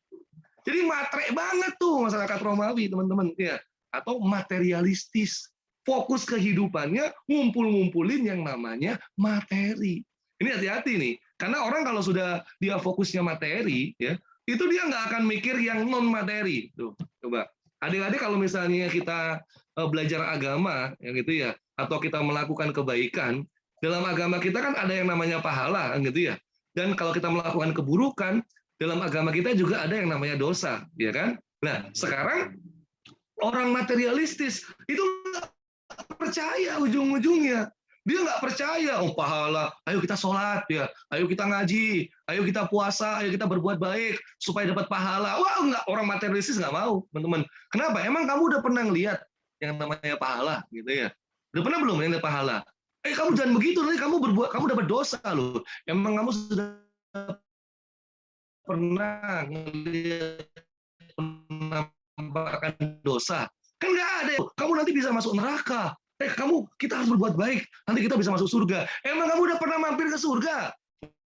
Jadi matre banget tuh masyarakat Romawi, teman-teman, ya. Atau materialistis. Fokus kehidupannya ngumpul-ngumpulin yang namanya materi. Ini hati-hati nih, karena orang kalau sudah dia fokusnya materi, ya, itu dia nggak akan mikir yang non materi. Tuh, coba. Adik-adik kalau misalnya kita belajar agama, yang gitu ya, atau kita melakukan kebaikan, dalam agama kita kan ada yang namanya pahala, gitu ya. Dan kalau kita melakukan keburukan, dalam agama kita juga ada yang namanya dosa, ya kan? Nah, sekarang orang materialistis itu nggak percaya ujung-ujungnya. Dia nggak percaya, oh pahala, ayo kita sholat ya, ayo kita ngaji, ayo kita puasa, ayo kita berbuat baik supaya dapat pahala. Wah, enggak, orang materialistis nggak mau, teman-teman. Kenapa? Emang kamu udah pernah lihat yang namanya pahala, gitu ya? Udah pernah belum lihat pahala? Kamu jangan begitu, nanti kamu dapat dosa loh. Emang kamu sudah pernah menampakkan dosa? Kan nggak ada. Kamu nanti bisa masuk neraka. Kita harus berbuat baik, nanti kita bisa masuk surga. Emang kamu udah pernah mampir ke surga?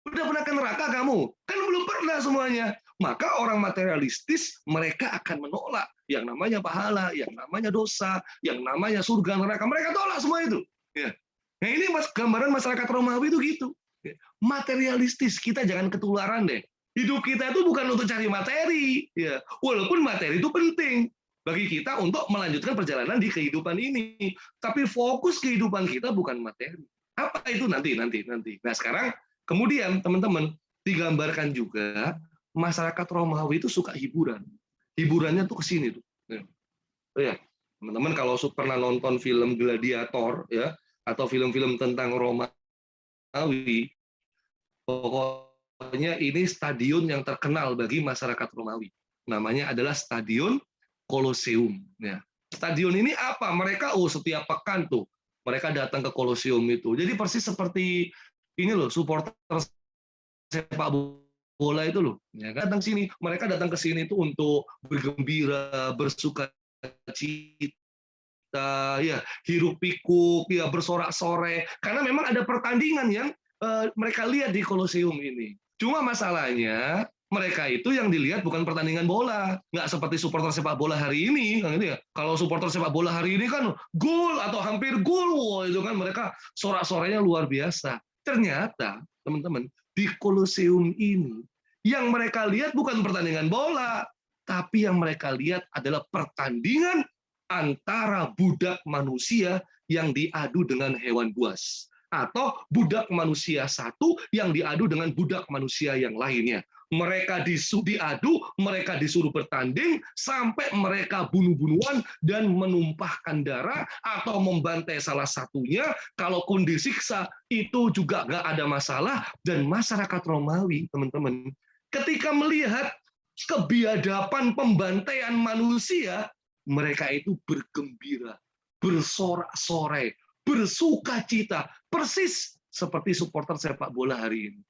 Udah pernah ke neraka kamu? Kan belum pernah semuanya. Maka orang materialistis, mereka akan menolak yang namanya pahala, yang namanya dosa, yang namanya surga, neraka. Mereka tolak semua itu. Ya. Nah, ini gambaran masyarakat Romawi itu gitu. Materialistis, kita jangan ketularan deh. Hidup kita itu bukan untuk cari materi. Ya. Walaupun materi itu penting bagi kita untuk melanjutkan perjalanan di kehidupan ini. Tapi fokus kehidupan kita bukan materi. Apa itu nanti. Nah, sekarang kemudian teman-teman digambarkan juga masyarakat Romawi itu suka hiburan. Hiburannya tuh ke sini tuh. Oh ya, teman-teman kalau pernah nonton film Gladiator ya atau film-film tentang Romawi, pokoknya ini stadion yang terkenal bagi masyarakat Romawi. Namanya adalah Stadion Kolosium. Ya. Stadion ini apa? Mereka setiap pekan tuh mereka datang ke Kolosium itu. Jadi persis seperti ini loh, supporter sepak bola itu loh. Ya, datang sini, mereka datang ke sini itu untuk bergembira, bersuka cita, ya, hiruk pikuk, ya, bersorak-sorai. Karena memang ada pertandingan yang mereka lihat di Kolosium ini. Cuma masalahnya mereka itu yang dilihat bukan pertandingan bola, nggak seperti supporter sepak bola hari ini, kan gitu ya. Kalau supporter sepak bola hari ini kan gol atau hampir gol, itu kan mereka sorak-sorainya luar biasa. Ternyata teman-teman di Kolosium ini yang mereka lihat bukan pertandingan bola, tapi yang mereka lihat adalah pertandingan antara budak manusia yang diadu dengan hewan buas. atau budak manusia satu yang diadu dengan budak manusia yang lainnya. Mereka diadu, mereka disuruh bertanding sampai mereka bunuh-bunuhan dan menumpahkan darah atau membantai salah satunya. Kalaupun disiksa itu juga nggak ada masalah. Dan masyarakat Romawi, teman-teman, ketika melihat kebiadaban pembantaian manusia, mereka itu bergembira, bersorak-sorai, bersukacita, persis seperti supporter sepak bola hari ini.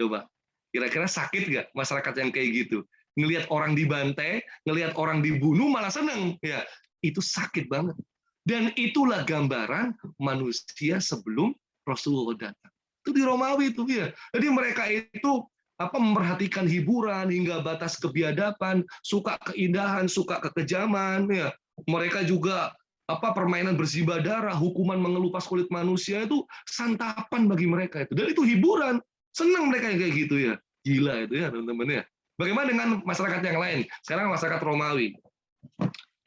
Coba. Kira-kira sakit nggak masyarakat yang kayak gitu? Ngelihat orang dibantai, ngelihat orang dibunuh malah seneng. Ya, itu sakit banget. Dan itulah gambaran manusia sebelum Rasulullah datang. Itu di Romawi itu ya. Jadi mereka itu memperhatikan hiburan hingga batas kebiadaban, suka keindahan, suka kekejaman. Ya. Mereka juga permainan bersimbah darah, hukuman mengelupas kulit manusia itu santapan bagi mereka itu. Dan itu hiburan. Senang mereka yang kayak gitu ya. Gila itu ya teman-teman ya. Bagaimana dengan masyarakat yang lain? Sekarang masyarakat Romawi.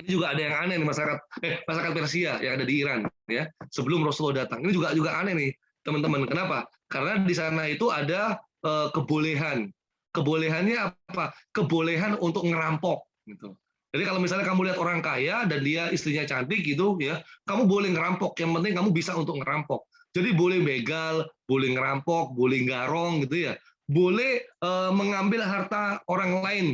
Ini juga ada yang aneh nih masyarakat Persia yang ada di Iran ya. Sebelum Rasulullah datang. Ini juga aneh nih teman-teman. Kenapa? Karena di sana itu ada kebolehan. Kebolehannya apa? Kebolehan untuk ngerampok gitu. Jadi kalau misalnya kamu lihat orang kaya dan dia istrinya cantik gitu ya, kamu boleh ngerampok. Yang penting kamu bisa untuk ngerampok. Jadi boleh begal, boleh ngerampok, boleh garong gitu ya. Boleh mengambil harta orang lain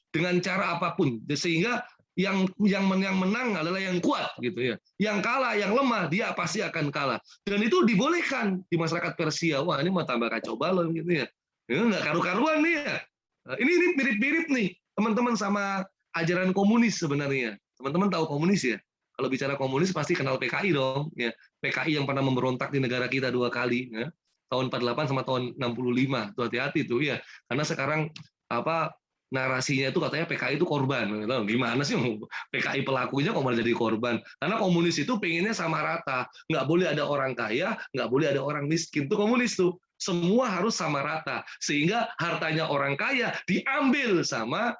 dengan cara apapun. Sehingga yang menang adalah yang kuat gitu ya. Yang kalah, yang lemah, dia pasti akan kalah. Dan itu dibolehkan di masyarakat Persia. Wah, ini mau tambah kacau balau gitu ya. Ini nggak karu-karuan nih ya. Ini mirip-mirip nih teman-teman sama ajaran komunis sebenarnya. Teman-teman tahu komunis ya? Kalau bicara komunis pasti kenal PKI dong. Ya. PKI yang pernah memberontak di negara kita 2 kali. Ya. Tahun 48 sama tahun 65. Tuh hati-hati tuh ya. Karena sekarang narasinya itu katanya PKI itu korban. Gimana sih PKI pelakunya kok malah jadi korban? Karena komunis itu pengennya sama rata. Nggak boleh ada orang kaya, nggak boleh ada orang miskin. Itu komunis tuh. Semua harus sama rata. Sehingga hartanya orang kaya diambil sama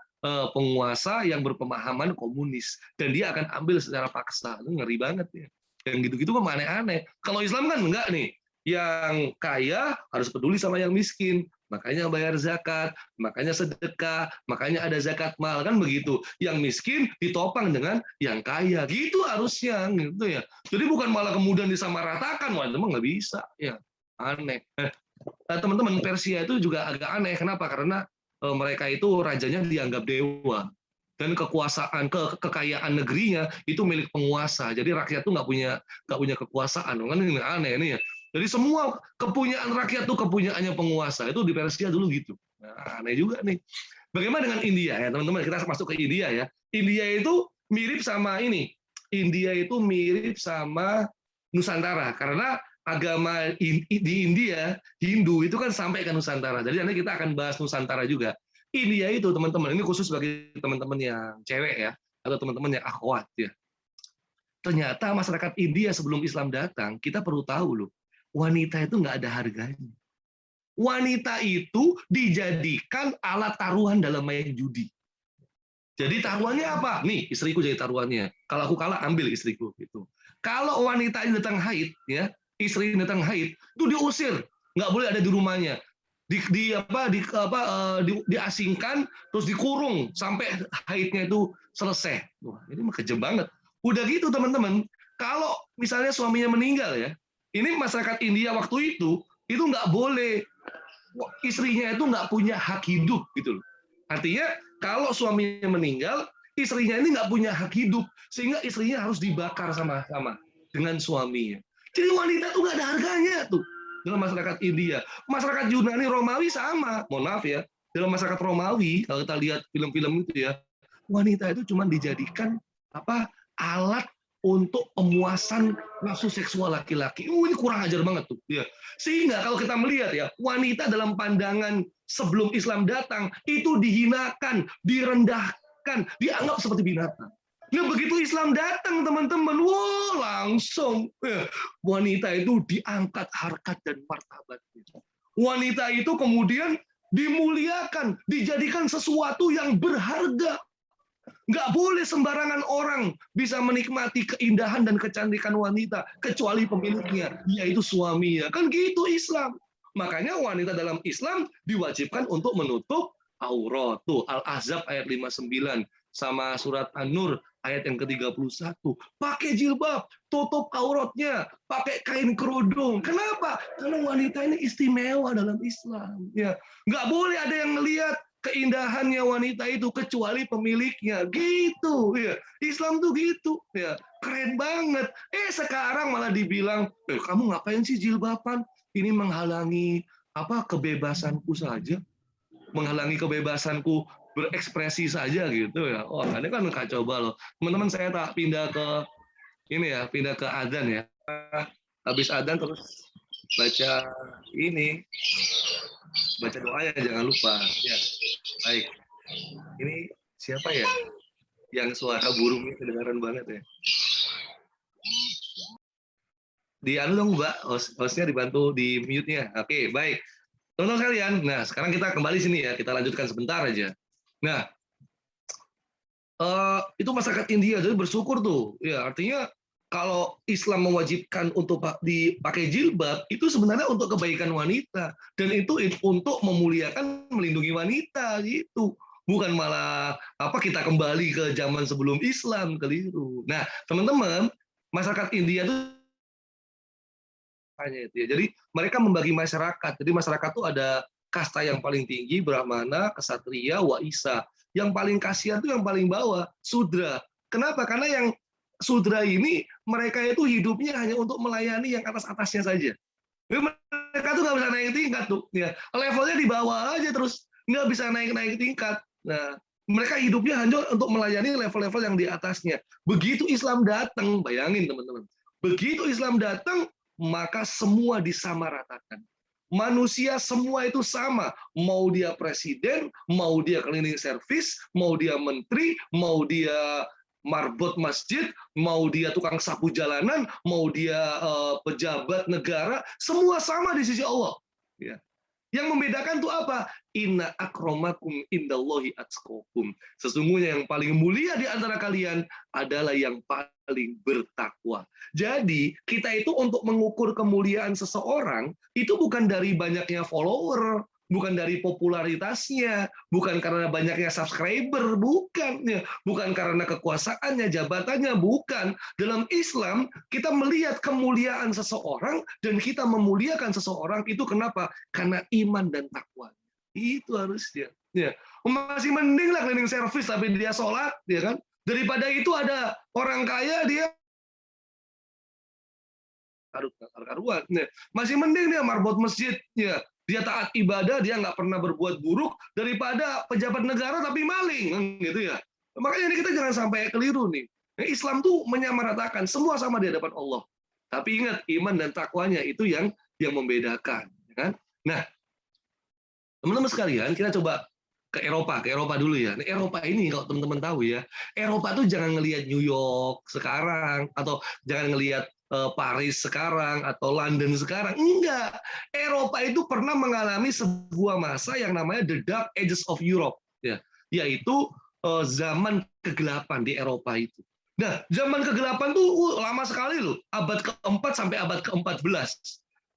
penguasa yang berpemahaman komunis, dan dia akan ambil secara paksa. Itu ngeri banget ya. Yang gitu-gitu kan aneh-aneh. Kalau Islam kan enggak nih. Yang kaya harus peduli sama yang miskin, makanya bayar zakat, makanya sedekah, makanya ada zakat mal, kan begitu. Yang miskin ditopang dengan yang kaya, gitu harusnya gitu ya. Jadi bukan malah kemudian disamaratakan. Wah, emang nggak bisa ya. Aneh. Teman-teman, Persia itu juga agak aneh. Kenapa? Karena mereka itu rajanya dianggap dewa, dan kekuasaan kekayaan negerinya itu milik penguasa. Jadi rakyat tuh nggak punya kekuasaan. Kan ini aneh nih ya. Jadi semua kepunyaan rakyat tuh kepunyaannya penguasa. Itu di Persia dulu gitu. Nah, aneh juga nih. Bagaimana dengan India ya teman-teman? Kita masuk ke India ya. India itu mirip sama ini. India itu mirip sama Nusantara karena agama di India, Hindu itu kan sampai ke Nusantara. Jadi nanti kita akan bahas Nusantara juga. India itu teman-teman, ini khusus bagi teman-teman yang cewek ya, atau teman-teman yang akhwat ya. Ternyata masyarakat India sebelum Islam datang, kita perlu tahu loh, wanita itu nggak ada harganya. Wanita itu dijadikan alat taruhan dalam main judi. Jadi taruhannya apa? Nih, istriku jadi taruhannya. Kalau aku kalah, ambil istriku gitu. Kalau wanita ini datang haid, ya, istri datang haid, itu diusir, nggak boleh ada di rumahnya, diasingkan, terus dikurung sampai haidnya itu selesai. Wah, ini mah kejam banget. Udah gitu teman-teman, kalau misalnya suaminya meninggal ya, ini masyarakat India waktu itu nggak boleh, istrinya itu nggak punya hak hidup gitu loh. Artinya kalau suaminya meninggal, istrinya ini nggak punya hak hidup, sehingga istrinya harus dibakar sama-sama dengan suaminya. Jadi wanita tuh nggak ada harganya tuh dalam masyarakat India. Masyarakat Yunani Romawi sama. Mohon maaf ya, dalam masyarakat Romawi kalau kita lihat film-film itu ya, wanita itu cuma dijadikan alat untuk pemuasan nafsu seksual laki-laki. Ini kurang ajar banget tuh. Ya. Sehingga kalau kita melihat ya, wanita dalam pandangan sebelum Islam datang itu dihinakan, direndahkan, dianggap seperti binatang. Nah, begitu Islam datang, teman-teman, wah langsung wanita itu diangkat harkat dan martabatnya. Wanita itu kemudian dimuliakan, dijadikan sesuatu yang berharga. Nggak boleh sembarangan orang bisa menikmati keindahan dan kecantikan wanita kecuali pemiliknya, yaitu suaminya. Kan gitu Islam. Makanya wanita dalam Islam diwajibkan untuk menutup aurat. Tuh Al-Ahzab ayat 59 sama surat An-Nur ayat yang ke-31. Pakai jilbab, tutup auratnya, pakai kain kerudung. Kenapa? Karena wanita ini istimewa dalam Islam. Ya, nggak boleh ada yang melihat keindahannya wanita itu kecuali pemiliknya, gitu ya. Islam tuh gitu ya, keren banget. Sekarang malah dibilang, kamu ngapain sih jilbaban? Ini menghalangi apa kebebasanku saja, menghalangi kebebasanku berekspresi saja gitu ya. Oh, ini kan kacau loh. Teman-teman, saya tak pindah ke ini ya, pindah ke adzan ya. Habis adzan terus baca ini, baca doanya jangan lupa ya. Baik, ini siapa ya yang suara burungnya kedengaran banget ya? Di anu dong Mbak, hostnya dibantu di mute-nya. Oke, baik. Teman-teman sekalian, nah sekarang kita kembali sini ya, kita lanjutkan sebentar aja. Nah, itu masyarakat India jadi bersyukur tuh, ya artinya kalau Islam mewajibkan untuk dipakai jilbab itu sebenarnya untuk kebaikan wanita dan itu untuk memuliakan, melindungi wanita gitu, bukan malah apa kita kembali ke zaman sebelum Islam, keliru. Nah teman-teman, masyarakat India itu ya, jadi mereka membagi masyarakat, jadi masyarakat itu ada kasta yang paling tinggi, Brahmana, Ksatria, Waisa. Yang paling kasihan itu yang paling bawah, Sudra. Kenapa? Karena yang Sudra ini mereka itu hidupnya hanya untuk melayani yang atas-atasnya saja. Mereka tuh nggak bisa naik tingkat tuh, ya. Levelnya di bawah aja terus, nggak bisa naik tingkat. Nah, mereka hidupnya hanya untuk melayani level-level yang di atasnya. Begitu Islam datang, bayangin teman-teman. Begitu Islam datang, maka semua disamaratakan. Manusia semua itu sama, mau dia presiden, mau dia cleaning service, mau dia menteri, mau dia marbot masjid, mau dia tukang sapu jalanan, mau dia pejabat negara, semua sama di sisi Allah. Ya. Yang membedakan itu apa? Inna akramakum indallahi atqakum. Sesungguhnya yang paling mulia di antara kalian adalah yang paling bertakwa. Jadi, kita itu untuk mengukur kemuliaan seseorang, itu bukan dari banyaknya follower, bukan dari popularitasnya, bukan karena banyaknya subscriber, bukan. Bukan karena kekuasaannya, jabatannya, bukan. Dalam Islam, kita melihat kemuliaan seseorang, dan kita memuliakan seseorang, itu kenapa? Karena iman dan takwa. Itu harusnya. Ya. Masih mending lah cleaning service, tapi dia sholat, ya kan? Daripada itu ada orang kaya, dia karuan. Masih mending dia marbot masjid, ya. Dia taat ibadah, dia nggak pernah berbuat buruk, daripada pejabat negara tapi maling, gitu ya. Makanya ini kita jangan sampai keliru nih. Islam tuh menyamaratakan, semua sama di hadapan Allah. Tapi ingat, iman dan takwanya itu yang membedakan. Kan? Nah, teman-teman sekalian, kita coba ke Eropa dulu ya. Nah, Eropa ini kalau teman-teman tahu ya, Eropa tuh jangan ngelihat New York sekarang, atau jangan ngelihat Paris sekarang atau London sekarang. Enggak. Eropa itu pernah mengalami sebuah masa yang namanya The Dark Ages of Europe, ya, yaitu zaman kegelapan di Eropa itu. Nah, zaman kegelapan tuh lama sekali loh, abad ke-4 sampai abad ke-14.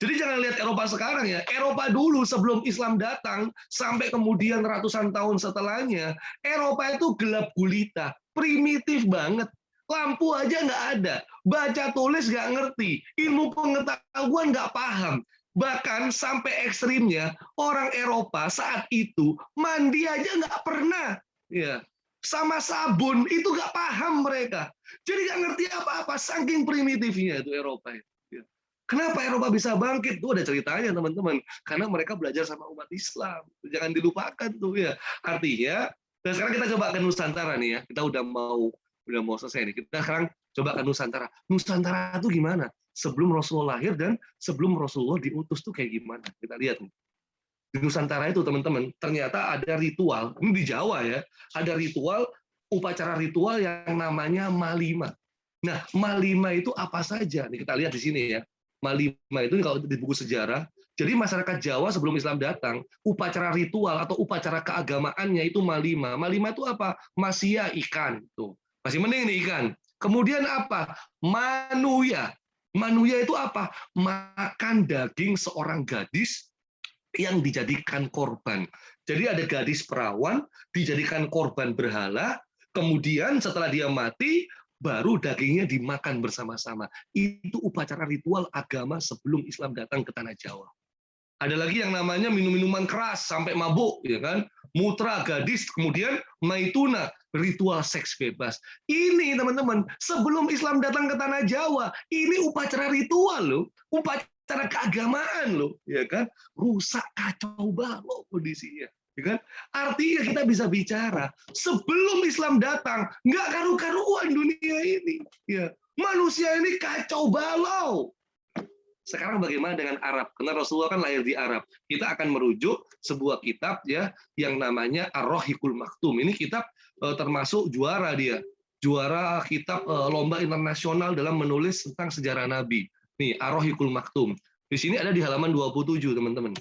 Jadi jangan lihat Eropa sekarang ya. Eropa dulu sebelum Islam datang sampai kemudian ratusan tahun setelahnya, Eropa itu gelap gulita, primitif banget. Lampu aja nggak ada, baca tulis nggak ngerti, ilmu pengetahuan nggak paham. Bahkan sampai ekstrimnya, orang Eropa saat itu mandi aja nggak pernah. Ya, sama sabun itu nggak paham mereka. Jadi nggak ngerti apa-apa, saking primitifnya itu Eropa. Ya. Kenapa Eropa bisa bangkit? Tuh ada ceritanya teman-teman. Karena mereka belajar sama umat Islam. Jangan dilupakan tuh ya. Artinya, dan sekarang kita coba ke Nusantara nih ya. Kita udah mau selesai nih. Kita sekarang coba ke Nusantara. Nusantara itu gimana? Sebelum Rasulullah lahir dan sebelum Rasulullah diutus tuh kayak gimana? Kita lihat nih. Di Nusantara itu teman-teman, ternyata ada ritual, ini di Jawa ya, ada ritual, upacara ritual yang namanya Malima. Nah, Malima itu apa saja? Nih kita lihat di sini ya. Malima itu kalau di buku sejarah, Jadi masyarakat Jawa sebelum Islam datang, upacara ritual atau upacara keagamaannya itu malima. Malima itu apa? Masia, ikan. Tuh. Masih mending nih ikan. Kemudian apa? Manuya. Manuya itu apa? Makan daging seorang gadis yang dijadikan korban. Jadi ada gadis perawan dijadikan korban berhala, kemudian setelah dia mati, baru dagingnya dimakan bersama-sama. Itu upacara ritual agama sebelum Islam datang ke tanah Jawa. Ada lagi yang namanya minum-minuman keras sampai mabuk, ya kan? Mutra gadis, kemudian maituna, ritual seks bebas. Ini teman-teman, sebelum Islam datang ke tanah Jawa, ini upacara ritual loh, upacara keagamaan loh, ya kan? Rusak kacau balau kondisinya, ya kan? Artinya kita bisa bicara sebelum Islam datang, nggak karu-karuan dunia ini, ya. Manusia ini kacau balau. Sekarang bagaimana dengan Arab? Karena Rasulullah kan lahir di Arab. Kita akan merujuk sebuah kitab ya yang namanya Ar-Rahiqul Maktum. Ini kitab termasuk juara dia. Juara kitab lomba internasional dalam menulis tentang sejarah Nabi. Nih, Ar-Rahiqul Maktum. Di sini ada di halaman 27, teman-teman.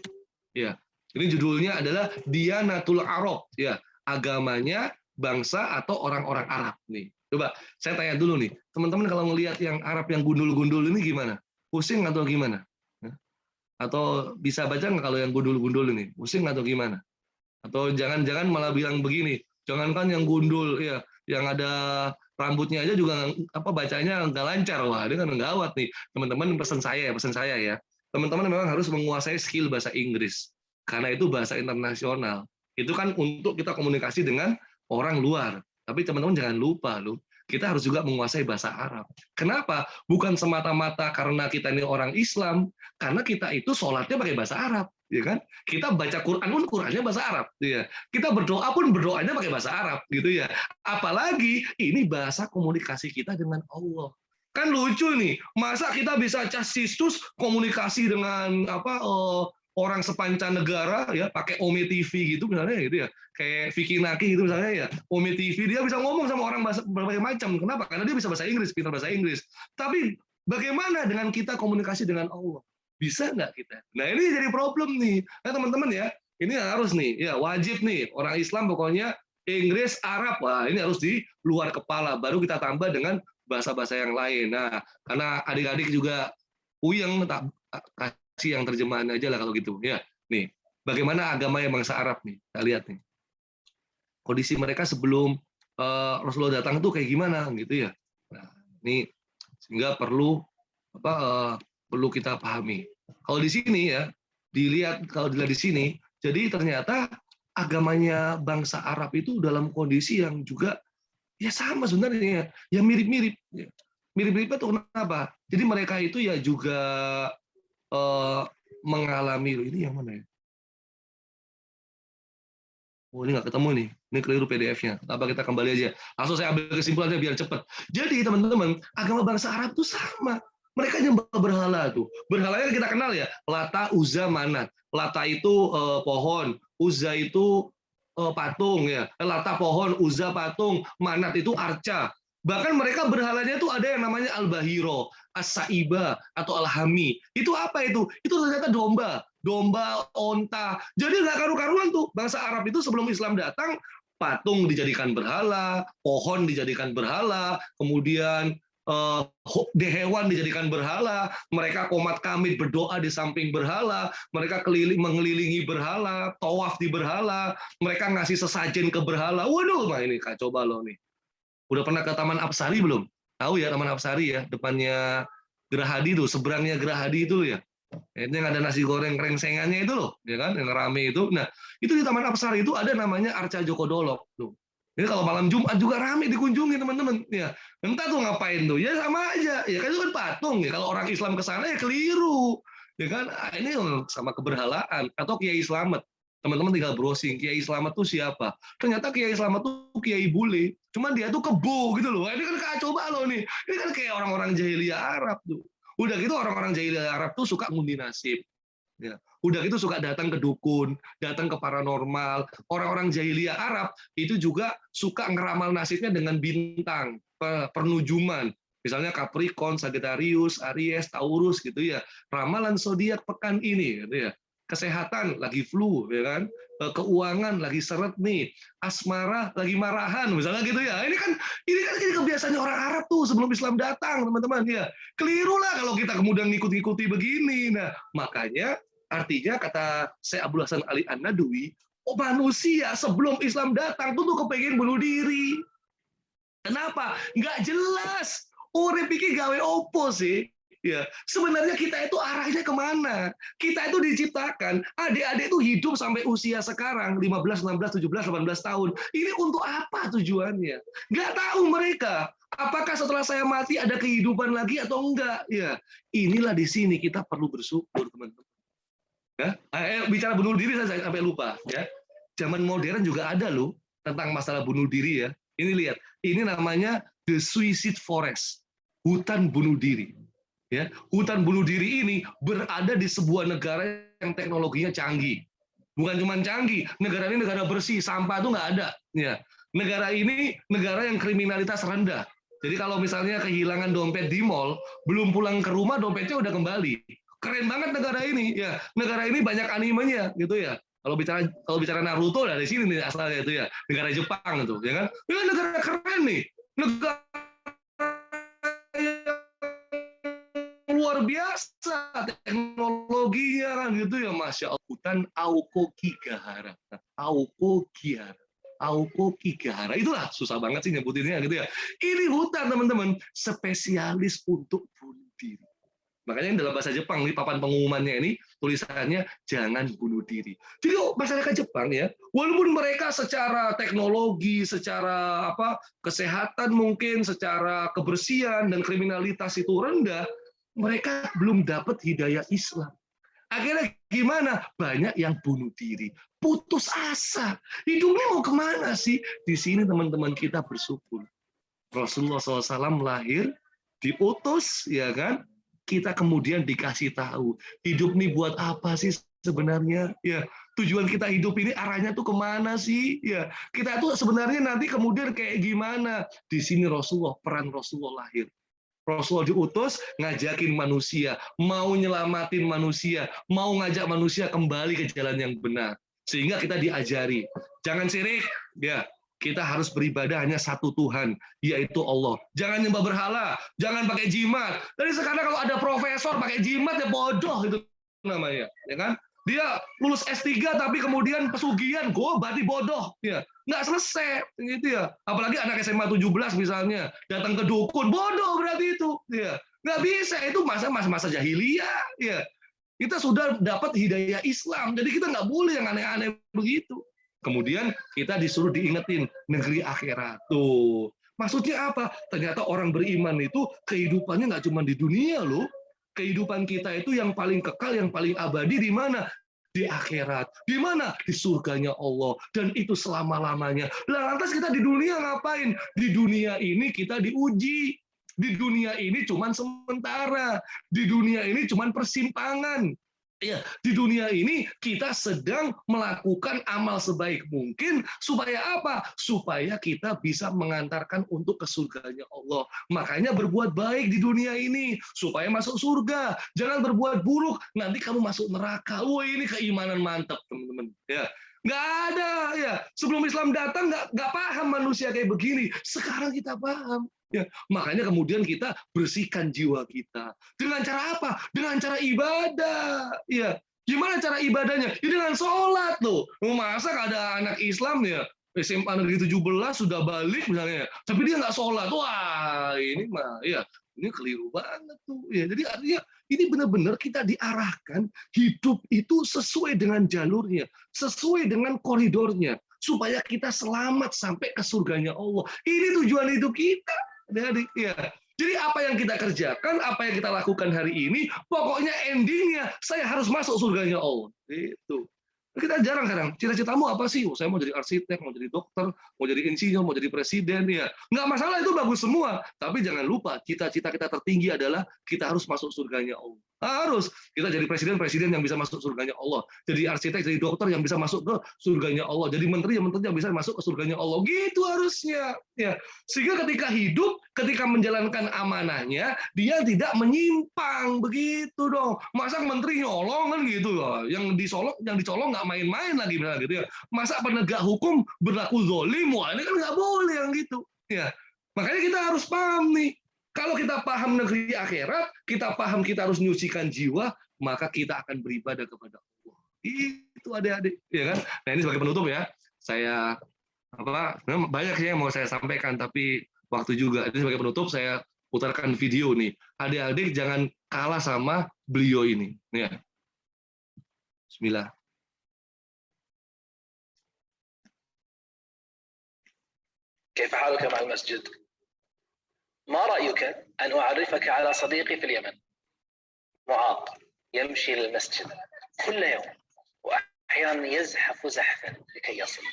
Ya. Ini judulnya adalah Diyanatul Arab, ya. Agamanya bangsa atau orang-orang Arab nih. Coba saya tanya dulu nih, teman-teman kalau ngelihat yang Arab yang gundul-gundul ini gimana? Pusing atau gimana? Atau bisa baca nggak kalau yang gundul-gundul ini? Pusing atau gimana? Atau jangan-jangan malah bilang begini, jangankan yang gundul, ya, yang ada rambutnya aja juga apa bacanya nggak lancar. Wah, ini kan gawat nih. Teman-teman pesan saya ya. Teman-teman memang harus menguasai skill bahasa Inggris. Karena itu bahasa internasional. Itu kan untuk kita komunikasi dengan orang luar. Tapi teman-teman jangan lupa loh, kita harus juga menguasai bahasa Arab. Kenapa? Bukan semata-mata karena kita ini orang Islam, karena kita itu sholatnya pakai bahasa Arab, ya kan? Kita baca Quran pun Qurannya bahasa Arab, ya. Kita berdoa pun berdoanya pakai bahasa Arab, gitu ya. Apalagi ini bahasa komunikasi kita dengan Allah. Kan lucu nih, masa kita bisa casistus komunikasi dengan orang sepanca negara ya pakai Ome TV gitu misalnya gitu ya, kayak Vicky Naki gitu misalnya ya, Ome TV dia bisa ngomong sama orang berbagai macam. Kenapa? Karena dia bisa bahasa Inggris, pintar bahasa Inggris. Tapi bagaimana dengan kita komunikasi dengan Allah? Bisa nggak kita? Nah ini jadi problem nih. Nah teman-teman ya, ini harus nih, ya wajib nih orang Islam pokoknya Inggris, Arab, wah ini harus di luar kepala. Baru kita tambah dengan bahasa-bahasa yang lain. Nah karena adik-adik juga puyeng tak yang terjemahan aja lah kalau gitu ya. Nih, bagaimana agama yang bangsa Arab nih? Kita lihat nih. Kondisi mereka sebelum Rasulullah datang itu kayak gimana gitu ya. Nah, ini sehingga perlu perlu kita pahami. Kalau di sini ya, dilihat di sini, jadi ternyata agamanya bangsa Arab itu dalam kondisi yang juga ya sama sebenarnya, ya mirip-mirip. Mirip-mirip itu kenapa? Jadi mereka itu ya juga mengalami ini yang mana ya? Oh ini nggak ketemu nih, ini keliru PDF-nya. Apa kita kembali aja? Langsung saya ambil kesimpulannya biar cepat. Jadi teman-teman, agama bangsa Arab itu sama. Mereka nyembah berhala tuh. Berhalanya kita kenal ya, Lata, Uzza, Manat. Lata itu pohon, Uzza itu patung ya. Lata pohon, Uzza patung, Manat itu arca. Bahkan mereka berhalanya itu ada yang namanya Al-Bahiro, As-Saiba, atau Al-Hami. Itu apa itu? Itu ternyata domba, onta. Jadi nggak karu-karuan tuh. Bangsa Arab itu sebelum Islam datang, patung dijadikan berhala, pohon dijadikan berhala, kemudian hewan dijadikan berhala, mereka qomat kamit berdoa di samping berhala, mereka mengelilingi berhala, tawaf di berhala, mereka ngasih sesajen ke berhala. Waduh, nah ini kacau balau nih. Udah pernah ke Taman Apsari belum? Tahu ya Taman Apsari ya, depannya Gerahadi tuh, seberangnya Gerahadi itu ya. Ini yang ada nasi goreng rengsengannya itu loh, ya kan, yang rame itu. Nah, itu di Taman Apsari itu ada namanya Arca Joko Dolok tuh. Ini kalau malam Jumat juga rame dikunjungi teman-teman. Ya, entah tuh ngapain tuh? Ya sama aja. Ya kan itu kan patung ya. Kalau orang Islam ke sana ya keliru. Ya kan, ini sama keberhalaan atau Kiai Slamet. Teman-teman tinggal browsing, Kiai Slamet tuh siapa? Ternyata Kiai Slamet tuh Kiai bule, cuman dia tuh kebo gitu loh. Ini kan kacau balau nih. Ini kan kayak orang-orang jahiliyah Arab tuh. Udah gitu orang-orang jahiliyah Arab tuh suka ngundi nasib. Ya. Udah gitu suka datang ke dukun, datang ke paranormal. Orang-orang jahiliyah Arab itu juga suka ngeramal nasibnya dengan bintang, pernujuman. Misalnya Capricorn, Sagittarius, Aries, Taurus gitu ya. Ramalan zodiak pekan ini gitu ya. Kesehatan lagi flu ya kan. Keuangan lagi seret nih. Asmara lagi marahan misalnya gitu ya. Ini kebiasaannya orang Arab tuh sebelum Islam datang, teman-teman ya. Keliru lah kalau kita kemudian ngikut-ngikuti begini. Nah, makanya artinya kata Syekh Abdul Hasan Ali An-Nadwi, manusia sebelum Islam datang tuh kepengen bunuh diri. Kenapa? Nggak jelas. Urip iki gawe opo sih? Ya, sebenarnya kita itu arahnya kemana? Kita itu diciptakan, adik-adik itu hidup sampai usia sekarang, 15, 16, 17, 18 tahun. Ini untuk apa tujuannya? Nggak tahu mereka. Apakah setelah saya mati ada kehidupan lagi atau enggak? Ya, inilah di sini kita perlu bersyukur, teman-teman. Ya, bicara bunuh diri saya sampai lupa. Ya, zaman modern juga ada loh tentang masalah bunuh diri ya. Ini lihat, ini namanya the suicide forest, hutan bunuh diri. Ya, hutan bunuh diri ini berada di sebuah negara yang teknologinya canggih. Bukan cuma canggih, negara ini negara bersih, sampah itu nggak ada. Ya, negara ini negara yang kriminalitas rendah. Jadi kalau misalnya kehilangan dompet di mall, belum pulang ke rumah dompetnya udah kembali. Keren banget negara ini. Ya, negara ini banyak animenya gitu ya. Kalau bicara Naruto dari sini nih asalnya itu ya, negara Jepang itu, ya kan? Ya negara keren nih, negara luar biasa teknologinya kan gitu ya, Masya Allah. Hutan Aokigahara, Aokigahara, itulah susah banget sih nyebutinnya gitu ya. Ini hutan teman-teman spesialis untuk bunuh diri. Makanya dalam bahasa Jepang nih papan pengumumannya ini tulisannya jangan bunuh diri. Jadi masyarakat Jepang ya, walaupun mereka secara teknologi, secara kesehatan mungkin, secara kebersihan dan kriminalitas itu rendah, mereka belum dapat hidayah Islam. Akhirnya gimana? Banyak yang bunuh diri, putus asa. Hidupnya mau kemana sih? Di sini teman-teman kita bersyukur. Rasulullah SAW lahir, diutus, ya kan? Kita kemudian dikasih tahu hidup nih buat apa sih sebenarnya, ya tujuan kita hidup ini arahnya tuh kemana sih, ya kita tuh sebenarnya nanti kemudian kayak gimana. Di sini peran Rasulullah lahir. Rasulullah diutus ngajakin manusia, mau nyelamatin manusia, mau ngajak manusia kembali ke jalan yang benar, sehingga kita diajari jangan syirik, ya. Kita harus beribadah hanya satu Tuhan, yaitu Allah. Jangan nyembah berhala, jangan pakai jimat. Jadi sekarang kalau ada profesor pakai jimat ya bodoh itu namanya, ya kan? Dia lulus S3 tapi kemudian pesugihan, berarti bodoh, ya. Nggak selesai gitu ya. Apalagi anak SMA 17 misalnya datang ke dukun, bodoh berarti itu, ya. Nggak bisa, itu masa jahiliyah, ya. Kita sudah dapat hidayah Islam, jadi kita nggak boleh yang aneh-aneh begitu. Kemudian kita disuruh diingetin negeri akhirat. Tuh, maksudnya apa? Ternyata orang beriman itu kehidupannya nggak cuma di dunia loh. Kehidupan kita itu yang paling kekal, yang paling abadi di mana? Di akhirat. Di mana? Di surganya Allah. Dan itu selama-lamanya. Lah lantas kita di dunia ngapain? Di dunia ini kita diuji. Di dunia ini cuma sementara. Di dunia ini cuma persimpangan. Ya, di dunia ini kita sedang melakukan amal sebaik mungkin supaya apa? Supaya kita bisa mengantarkan untuk ke surganya Allah. Makanya berbuat baik di dunia ini supaya masuk surga. Jangan berbuat buruk, nanti kamu masuk neraka. Wah, ini keimanan mantap, teman-teman. Ya, nggak ada ya. Sebelum Islam datang nggak paham manusia kayak begini. Sekarang kita paham. Ya, makanya kemudian kita bersihkan jiwa kita. Dengan cara apa? Dengan cara ibadah. Ya, gimana cara ibadahnya? Ya, dengan sholat loh. Masa ada anak Islam ya, SMA negeri 17 sudah balik misalnya, tapi dia nggak sholat. Wah, ini mah ya, ini keliru banget tuh. Ya, jadi artinya ini benar-benar kita diarahkan hidup itu sesuai dengan jalurnya, sesuai dengan koridornya, supaya kita selamat sampai ke surganya Allah. Ini tujuan hidup kita. Adik-adik, ya. Jadi apa yang kita kerjakan, apa yang kita lakukan hari ini, pokoknya endingnya saya harus masuk surganya Allah. Itu. Kita jarang kadang. Cita-citamu apa sih? Oh, saya mau jadi arsitek, mau jadi dokter, mau jadi insinyur, mau jadi presiden. Ya, nggak masalah, itu bagus semua. Tapi jangan lupa, cita-cita kita tertinggi adalah kita harus masuk surganya Allah. Harus. Kita jadi presiden yang bisa masuk surganya Allah. Jadi arsitek, jadi dokter yang bisa masuk ke surganya Allah. Jadi menteri yang bisa masuk ke surganya Allah. Gitu harusnya. Ya. Sehingga ketika hidup, ketika menjalankan amanahnya, dia tidak menyimpang. Begitu dong. Masa menteri nyolong kan gitu loh. Yang dicolong nggak main-main lagi misalnya gitu ya. Masa penegak hukum berlaku zolim, wah ini kan nggak boleh yang gitu. Ya, makanya kita harus paham nih. Kalau kita paham negeri akhirat, kita paham kita harus menyucikan jiwa, maka kita akan beribadah kepada Allah. Itu adik-adik, ya kan? Nah ini sebagai penutup ya. Saya banyak sih yang mau saya sampaikan, tapi waktu juga. Ini sebagai penutup saya putarkan video nih. Adik-adik jangan kalah sama beliau ini. Ya. Bismillah. كيف حالك مع المسجد؟ ما رأيك أن أعرفك على صديقي في اليمن معاق يمشي للمسجد كل يوم وأحيانا يزحف زحفا لكي يصل.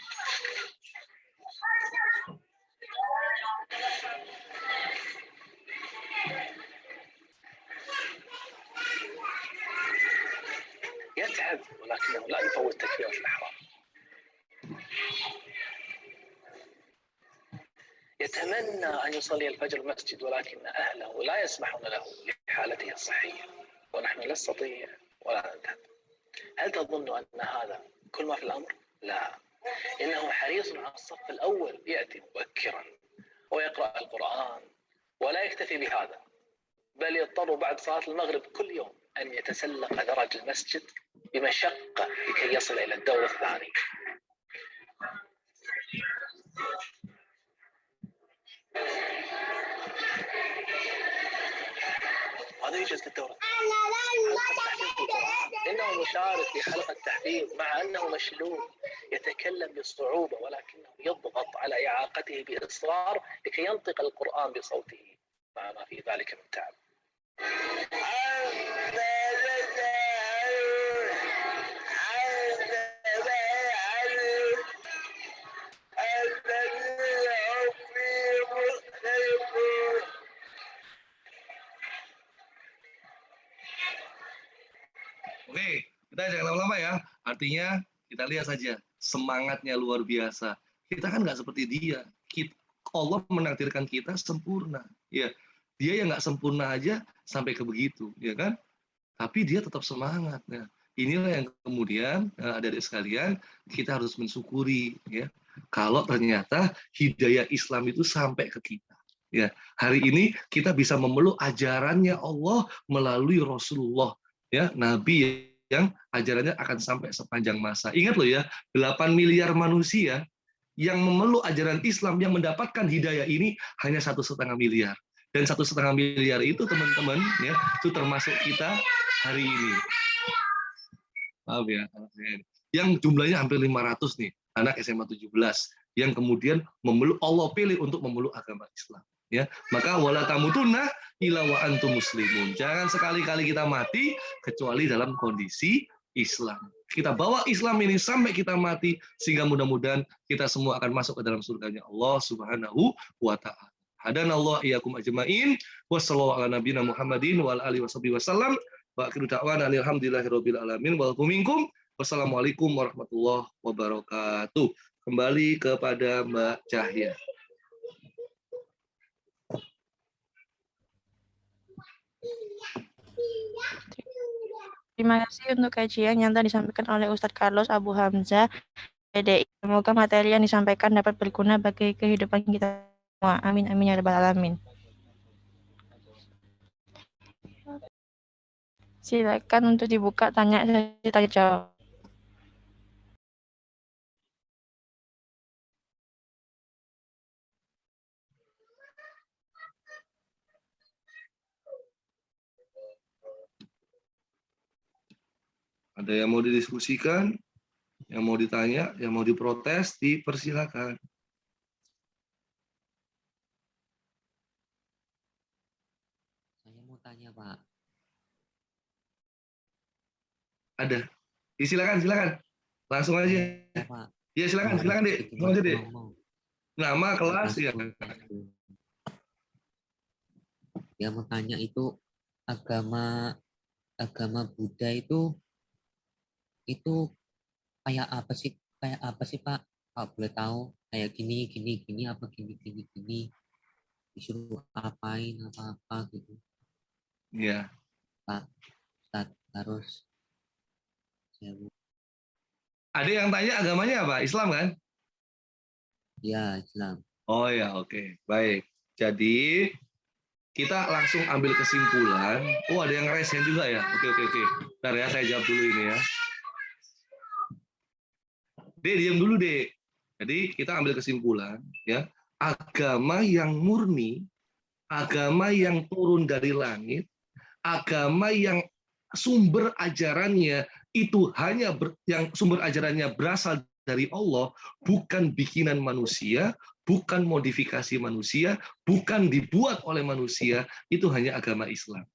يتعب ولكنه لا يفوت تكبيرة الإحرام. يتمنى أن يصلي الفجر المسجد ولكن أهله لا يسمحون له لحالته الصحية ونحن لا نستطيع ولا نذهب. هل تظن أن هذا كل ما في الأمر؟ لا، إنه حريص على الصف الأول، يأتي مبكرا ويقرأ القرآن ولا يكتفي بهذا، بل يضطر بعد صلاة المغرب كل يوم أن يتسلق درج المسجد بمشقة لكي يصل إلى الدور الثاني. هذا يجلس الدورة. إنه مشارك في حلقة تحفيظ مع أنه مشلول، يتكلم بصعوبة ولكنه يضغط على إعاقته بإصرار لكي ينطق القرآن بصوته مع ما في ذلك من تعب. Oke, kita jangan lama-lama ya. Artinya kita lihat saja semangatnya luar biasa. Kita kan nggak seperti dia. Allah menakdirkan kita sempurna. Ya, dia yang nggak sempurna aja sampai ke begitu, ya kan? Tapi dia tetap semangat. Nah, inilah yang kemudian adik-adik sekalian kita harus mensyukuri, ya. Kalau ternyata hidayah Islam itu sampai ke kita. Ya, hari ini kita bisa memeluk ajarannya Allah melalui Rasulullah. Ya, Nabi yang ajarannya akan sampai sepanjang masa. Ingat loh ya, 8 miliar manusia yang memeluk ajaran Islam yang mendapatkan hidayah ini hanya 1,5 miliar. Dan 1,5 miliar itu teman-teman ya, itu termasuk kita hari ini. Maaf ya, yang jumlahnya hampir 500 nih, anak SMA 17 yang kemudian memeluk, Allah pilih untuk memeluk agama Islam. Ya, maka wala tamutunna illa wa antum muslimun. Jangan sekali-kali kita mati kecuali dalam kondisi Islam. Kita bawa Islam ini sampai kita mati sehingga mudah-mudahan kita semua akan masuk ke dalam surganya Allah Subhanahu wa taala. Hadanallahu iyyakum ajmain. Wassallallahu ala nabiyina Muhammadin wa ala alihi wasallam. Wa akhiru da'wana alhamdulillahirabbil alamin. Walkum minkum. Wassalamualaikum warahmatullahi wabarakatuh. Kembali kepada Mbak Cahya. Terima kasih untuk kajian yang telah disampaikan oleh Ustadz Carlos Abu Hamzah, PDI. Semoga materi yang disampaikan dapat berguna bagi kehidupan kita semua. Amin, amin, ya rabbal alamin. Silakan untuk dibuka tanya jawab. Ada yang mau didiskusikan, yang mau ditanya, yang mau diprotes, dipersilakan. Saya mau tanya, Pak. Ada. Silakan, silakan. Langsung aja. Pak. Ya silakan Dek. Langsung aja Dek. Nama, kelas ya. Yang mau tanya itu agama Buddha itu kayak apa sih? Kayak apa sih Pak? Kalau boleh tahu kayak gini apa gini disuruh apain apa gitu. Iya. Pak Ustaz harus Ada yang tanya agamanya apa? Islam kan? ya Islam. Oh ya, oke. Baik. Jadi kita langsung ambil kesimpulan. Oh, ada yang resen juga ya? Oke. Bentar ya, saya jawab dulu ini ya. Dek, diam dulu, Dek. Jadi kita ambil kesimpulan ya. Agama yang murni, agama yang turun dari langit, agama yang sumber ajarannya itu yang sumber ajarannya berasal dari Allah, bukan bikinan manusia, bukan modifikasi manusia, bukan dibuat oleh manusia, itu hanya agama Islam.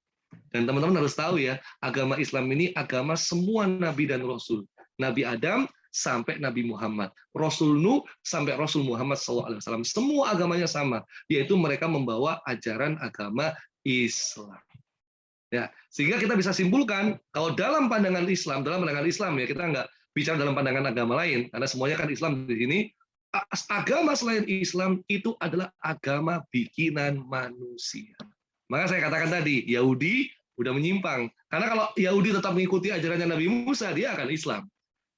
Dan teman-teman harus tahu ya, agama Islam ini agama semua nabi dan rasul. Nabi Adam sampai Nabi Muhammad, Rasul Nuh sampai Rasul Muhammad SAW. Semua agamanya sama, yaitu mereka membawa ajaran agama Islam. Ya, sehingga kita bisa simpulkan kalau dalam pandangan Islam ya, kita nggak bicara dalam pandangan agama lain, karena semuanya kan Islam di sini. Agama selain Islam itu adalah agama bikinan manusia. Maka saya katakan tadi, Yahudi udah menyimpang. Karena kalau Yahudi tetap mengikuti ajarannya Nabi Musa, dia akan Islam.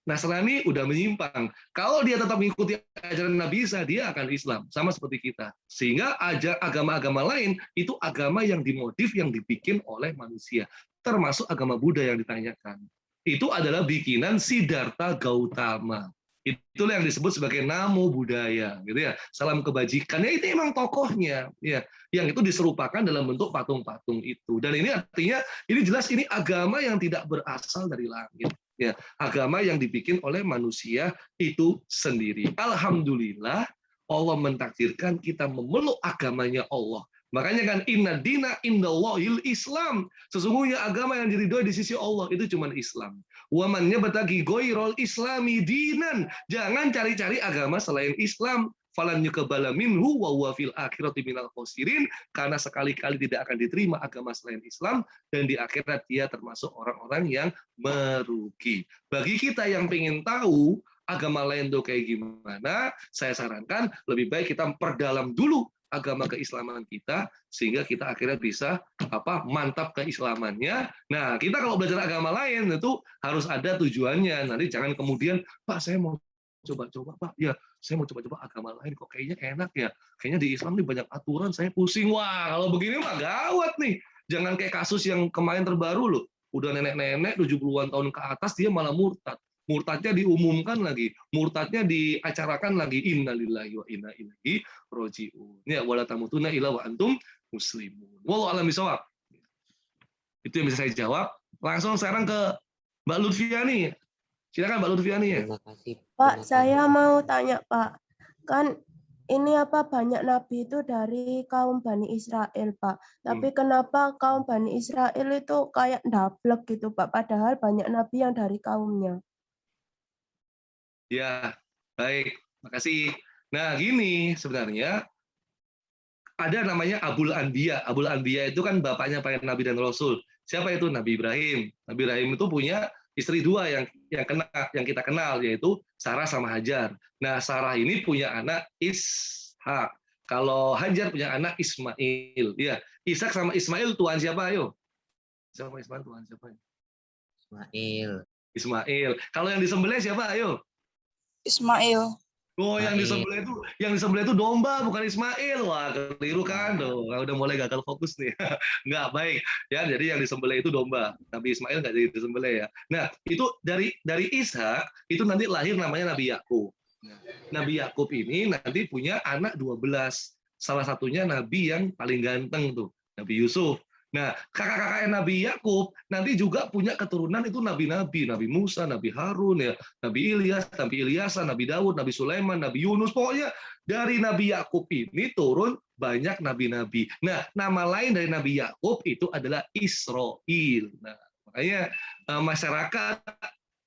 Nasrani udah menyimpang. Kalau dia tetap mengikuti ajaran Nabi Isa, dia akan Islam. Sama seperti kita. Sehingga agama-agama lain itu agama yang dimodif, yang dibikin oleh manusia. Termasuk agama Buddha yang ditanyakan. Itu adalah bikinan Siddhartha Gautama. Itulah yang disebut sebagai Namo Buddhaya, gitu ya. Salam kebajikan. Ya itu emang tokohnya, ya. Yang itu diserupakan dalam bentuk patung-patung itu. Dan ini artinya, ini jelas ini agama yang tidak berasal dari langit. Ya, agama yang dibikin oleh manusia itu sendiri. Alhamdulillah Allah mentakdirkan kita memeluk agamanya Allah. Makanya kan inna dina indallahil Islam. Sesungguhnya agama yang diridhoi di sisi Allah itu cuma Islam. Wa man yabtaghi ghairal islami dinan. Jangan cari-cari agama selain Islam. Falan yuqbala minhu wa huwa fil akhirati minal khosirin, karena sekali-kali tidak akan diterima agama selain Islam, dan di akhirat dia termasuk orang-orang yang merugi. Bagi kita yang ingin tahu agama lain tuh kayak gimana, saya sarankan lebih baik kita perdalam dulu agama keislaman kita, sehingga kita akhirnya bisa mantap keislamannya. Nah, kita kalau belajar agama lain itu harus ada tujuannya. Nanti jangan kemudian, Pak saya mau coba-coba Pak, ya saya mau coba-coba agama lain, kok kayaknya enak ya, kayaknya di Islam nih banyak aturan, saya pusing. Wah, kalau begini mah gawat nih. Jangan kayak kasus yang kemarin terbaru loh, udah nenek-nenek 70-an tahun ke atas dia malah murtad. Murtadnya diumumkan lagi, murtadnya diacarakan lagi. Innalillahi wa inna ilaihi raji'un. Ya, wala tamutunna illa wa antum muslimun. Wallahu a'lam bishawab. Itu yang bisa saya jawab. Langsung sekarang ke Mbak Lutfiani. Silakan Mbak Lutfiani ya. Terima kasih. Pak, saya mau tanya Pak, kan ini banyak nabi itu dari kaum Bani Israel Pak, tapi kenapa kaum Bani Israel itu kayak ndablek gitu Pak, padahal banyak nabi yang dari kaumnya? Ya, baik, makasih. Nah, gini sebenarnya ada namanya Abul Anbiya. Abul Anbiya itu kan bapaknya para nabi dan rasul. Siapa itu? Nabi Ibrahim. Nabi Ibrahim itu punya istri dua yang kita kenal, yaitu Sarah sama Hajar. Nah, Sarah ini punya anak Ishak. Kalau Hajar punya anak Ismail. Ya, Ishak sama Ismail tuan siapa? Ayo. Sama Ismail tuan siapa? Ismail. Kalau yang disembelih siapa? Ayo. Ismail. Oh, yang disembelih itu domba, bukan Ismail. Wah, keliru kan? Tuh, udah mulai gagal fokus nih. Nggak baik. Ya, jadi yang disembelih itu domba. Nabi Ismail nggak jadi disembelih ya. Nah, itu dari Ishak itu nanti lahir namanya Nabi Yakub. Nabi Yakub ini nanti punya anak 12. Salah satunya nabi yang paling ganteng tuh, Nabi Yusuf. Nah, kakak-kakaknya Nabi Yakub nanti juga punya keturunan itu nabi-nabi, Nabi Musa, Nabi Harun, ya, Nabi Ilyas, Nabi Ilyasa, Nabi Daud, Nabi Sulaiman, Nabi Yunus. Pokoknya dari Nabi Yakub ini turun banyak nabi-nabi. Nah, nama lain dari Nabi Yakub itu adalah Israil. Nah, makanya masyarakat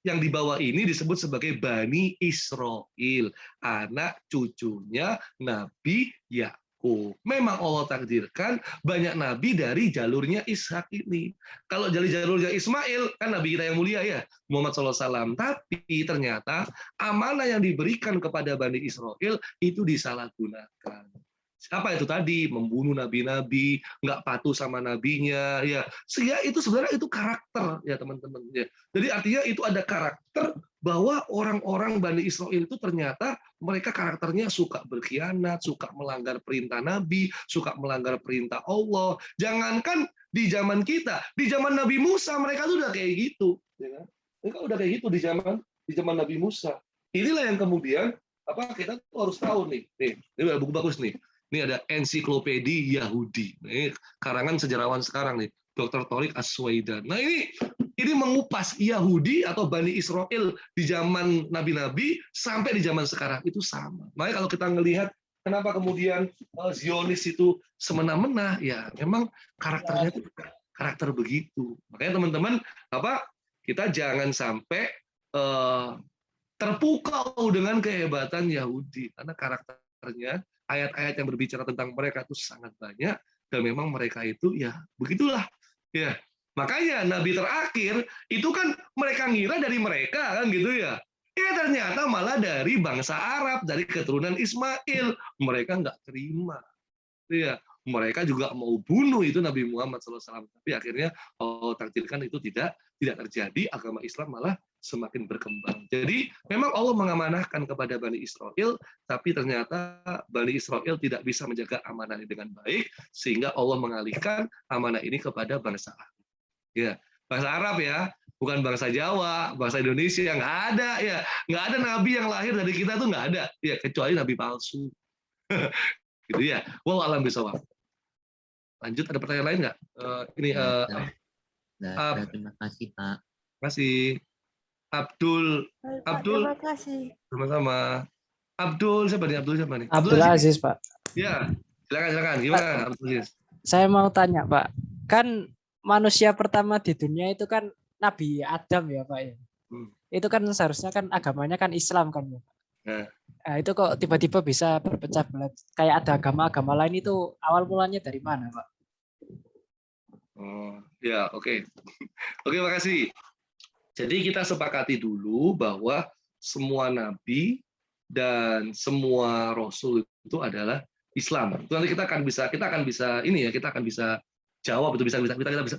yang di bawah ini disebut sebagai Bani Israil, anak cucunya Nabi Yakub. Memang Allah takdirkan banyak nabi dari jalurnya Ishak ini. Kalau dari jalurnya Ismail, kan nabi kita yang mulia ya, Muhammad SAW. Tapi ternyata amanah yang diberikan kepada Bani Israil itu disalahgunakan. Apa itu tadi? Membunuh nabi-nabi, nggak patuh sama nabinya, ya. Sehingga itu sebenarnya itu karakter, ya teman-teman. Ya. Jadi artinya itu ada karakter bahwa orang-orang Bani Israil itu ternyata mereka karakternya suka berkhianat, suka melanggar perintah Nabi, suka melanggar perintah Allah. Jangankan di zaman kita, di zaman Nabi Musa mereka tuh udah kayak gitu. Ya. Mereka udah kayak gitu di zaman Nabi Musa. Inilah yang kemudian kita tuh harus tahu nih. Ini buku bagus nih. Ini ada Ensiklopedia Yahudi. Ini karangan sejarawan sekarang nih, Dr. Thoriq As-Suwaidan. Nah ini mengupas Yahudi atau Bani Israil di zaman nabi-nabi sampai di zaman sekarang itu sama. Makanya kalau kita ngelihat kenapa kemudian Zionis itu semena-mena, ya memang karakternya itu karakter begitu. Makanya teman-teman kita jangan sampai terpukau dengan kehebatan Yahudi karena karakternya, ayat-ayat yang berbicara tentang mereka itu sangat banyak dan memang mereka itu ya begitulah ya. Makanya nabi terakhir itu kan mereka ngira dari mereka kan gitu ya. Ya ternyata malah dari bangsa Arab, dari keturunan Ismail. Mereka nggak terima. Ya, mereka juga mau bunuh itu Nabi Muhammad SAW. Tapi akhirnya takdirkan itu tidak terjadi, agama Islam malah semakin berkembang. Jadi memang Allah mengamanahkan kepada Bani Israil, tapi ternyata Bani Israil tidak bisa menjaga amanah ini dengan baik, sehingga Allah mengalihkan amanah ini kepada bangsa Arab. Ya, bangsa Arab ya, bukan bangsa Jawa, bangsa Indonesia yang nggak ada ya, nggak ada nabi yang lahir dari kita tuh nggak ada, ya kecuali nabi palsu. Gitu ya. Wallahu a'lam bishawab. Lanjut, ada pertanyaan lain nggak? Terima kasih Pak. Terima kasih. Abdul. Terima kasih. Sama-sama. Abdul siapa nih? Abdul Aziz Pak. Ya, silakan. Gimana Abdul Aziz? Saya mau tanya Pak, kan manusia pertama di dunia itu kan Nabi Adam ya Pak ya. Itu kan seharusnya kan agamanya kan Islam kan ya Pak. Nah, itu kok tiba-tiba bisa berpecah belah? Kayak ada agama-agama lain itu awal mulanya dari mana Pak? Ya, oke. Oke, makasih. Jadi kita sepakati dulu bahwa semua nabi dan semua rasul itu adalah Islam. Itu nanti kita akan bisa jawab, itu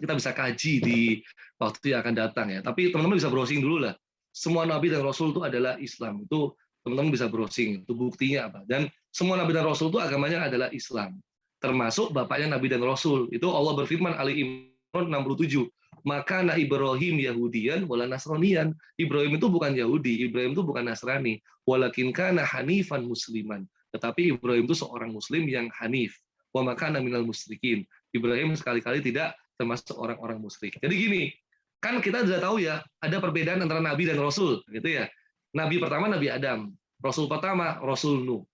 kita bisa kaji di waktu yang akan datang ya. Tapi teman-teman bisa browsing dulu lah. Semua nabi dan rasul itu adalah Islam. Itu teman-teman bisa browsing. Itu buktinya apa? Dan semua nabi dan rasul itu agamanya adalah Islam. Termasuk bapaknya nabi dan rasul. Itu Allah berfirman Ali Imran 67. Maka Ibrahim Yahudian wala Nasranian. Ibrahim itu bukan Yahudi, Ibrahim itu bukan Nasrani. Walakin kana hanifan musliman. Tetapi Ibrahim itu seorang muslim yang hanif. Wa makana minal musyrikin. Ibrahim sekali-kali tidak termasuk orang-orang musyrik. Jadi gini, kan kita sudah tahu ya, ada perbedaan antara nabi dan rasul, gitu ya. Nabi pertama Nabi Adam, rasul pertama Rasul Nuh.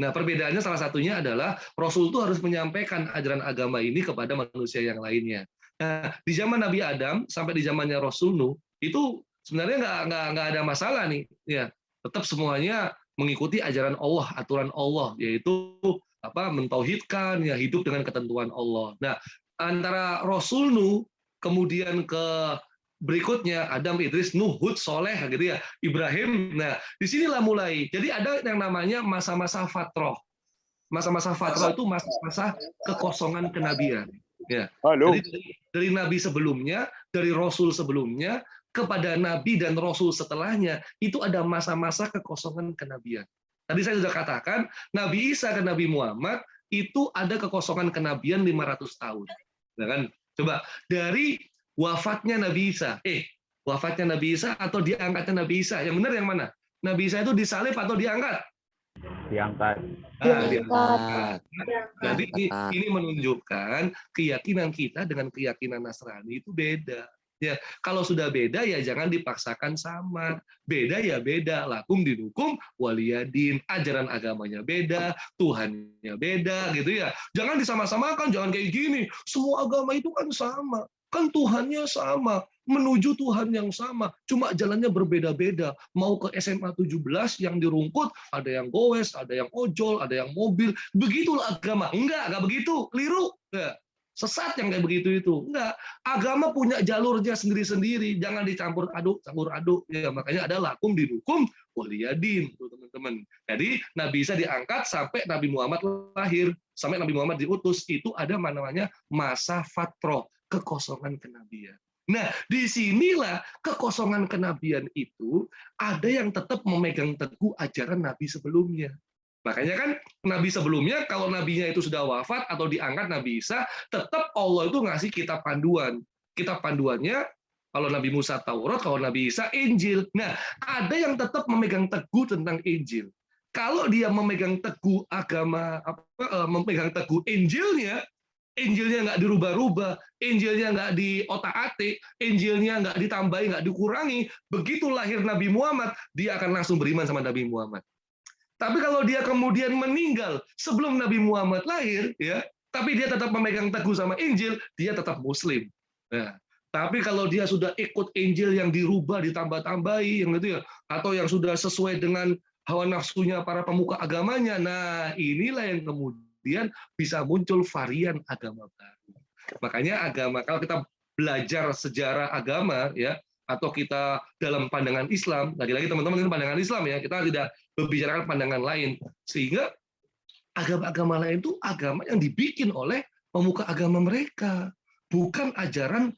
Nah, perbedaannya salah satunya adalah rasul itu harus menyampaikan ajaran agama ini kepada manusia yang lainnya. Nah, di zaman Nabi Adam sampai di zamannya Rasul Nuh itu sebenarnya nggak ada masalah nih, ya. Tetap semuanya mengikuti ajaran Allah, aturan Allah, yaitu mentauhidkan, ya, hidup dengan ketentuan Allah. Nah, antara Rasul Nuh kemudian ke berikutnya Adam, Idris, Nuh, Hud, Soleh, gitu ya, Ibrahim. Nah, disinilah mulai. Jadi ada yang namanya masa-masa fatrah. Masa-masa fatrah itu masa-masa kekosongan kenabian. Ya. Jadi dari nabi sebelumnya, dari rasul sebelumnya, kepada nabi dan rasul setelahnya, itu ada masa-masa kekosongan kenabian. Tadi saya sudah katakan, Nabi Isa ke Nabi Muhammad itu ada kekosongan kenabian 500 tahun. Nah, kan? Coba dari wafatnya Nabi Isa, wafatnya Nabi Isa atau diangkatnya Nabi Isa, yang benar yang mana? Nabi Isa itu disalib atau diangkat? Diangkat. Diangkat. Jadi ini menunjukkan keyakinan kita dengan keyakinan Nasrani itu beda. Ya, kalau sudah beda ya jangan dipaksakan sama. Beda ya beda. Lakum dinukum waliyadin. Ajaran agamanya beda, Tuhannya beda, gitu ya. Jangan disama-samakan, jangan kayak gini. Semua agama itu kan sama. Kan Tuhannya sama, menuju Tuhan yang sama, cuma jalannya berbeda-beda. Mau ke SMA 17 yang dirungkut, ada yang goes, ada yang ojol, ada yang mobil. Begitulah agama. Enggak begitu, keliru. Ya. Sesat yang kayak begitu itu. Enggak. Agama punya jalurnya sendiri-sendiri, jangan dicampur aduk. Ya, makanya ada lakum dinukum waliyadin, teman-teman. Jadi Nabi Isa diangkat sampai Nabi Muhammad lahir, sampai Nabi Muhammad diutus, itu ada namanya masa fatroh, kekosongan kenabian. Nah, disinilah kekosongan kenabian itu ada yang tetap memegang teguh ajaran Nabi sebelumnya. Makanya kan Nabi sebelumnya, kalau Nabinya itu sudah wafat atau diangkat Nabi Isa, tetap Allah itu ngasih kitab panduan. Kitab panduannya, kalau Nabi Musa Taurat, kalau Nabi Isa Injil. Nah, ada yang tetap memegang teguh tentang Injil. Kalau dia memegang teguh agama, memegang teguh Injilnya nggak dirubah-rubah, Injilnya nggak diotak-atik, Injilnya nggak ditambahi, nggak dikurangi, begitu lahir Nabi Muhammad, dia akan langsung beriman sama Nabi Muhammad. Tapi kalau dia kemudian meninggal sebelum Nabi Muhammad lahir, ya, tapi dia tetap memegang teguh sama Injil, dia tetap Muslim. Nah, tapi kalau dia sudah ikut Injil yang dirubah, ditambah-tambahi, yang itu ya, atau yang sudah sesuai dengan hawa nafsunya para pemuka agamanya, nah inilah yang kemudian bisa muncul varian agama baru. Makanya agama, kalau kita belajar sejarah agama, ya, atau kita dalam pandangan Islam, lagi-lagi teman-teman ini pandangan Islam ya, kita tidak membicarakan pandangan lain, sehingga agama-agama lain itu agama yang dibikin oleh pemuka agama mereka, bukan ajaran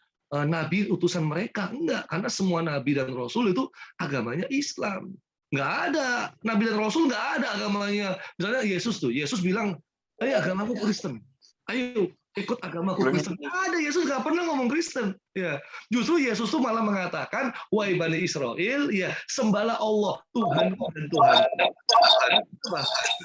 nabi utusan mereka, enggak, karena semua nabi dan rasul itu agamanya Islam. Nggak ada nabi dan rasul, nggak ada agamanya. Misalnya Yesus bilang, ayo agamaku Kristen, ayo ikut agamaku Kristen. Ada, Yesus nggak pernah ngomong Kristen. Ya, justru Yesus tuh malah mengatakan, wahai Bani Israel, ya sembahlah Allah, Tuhan dan Tuhan.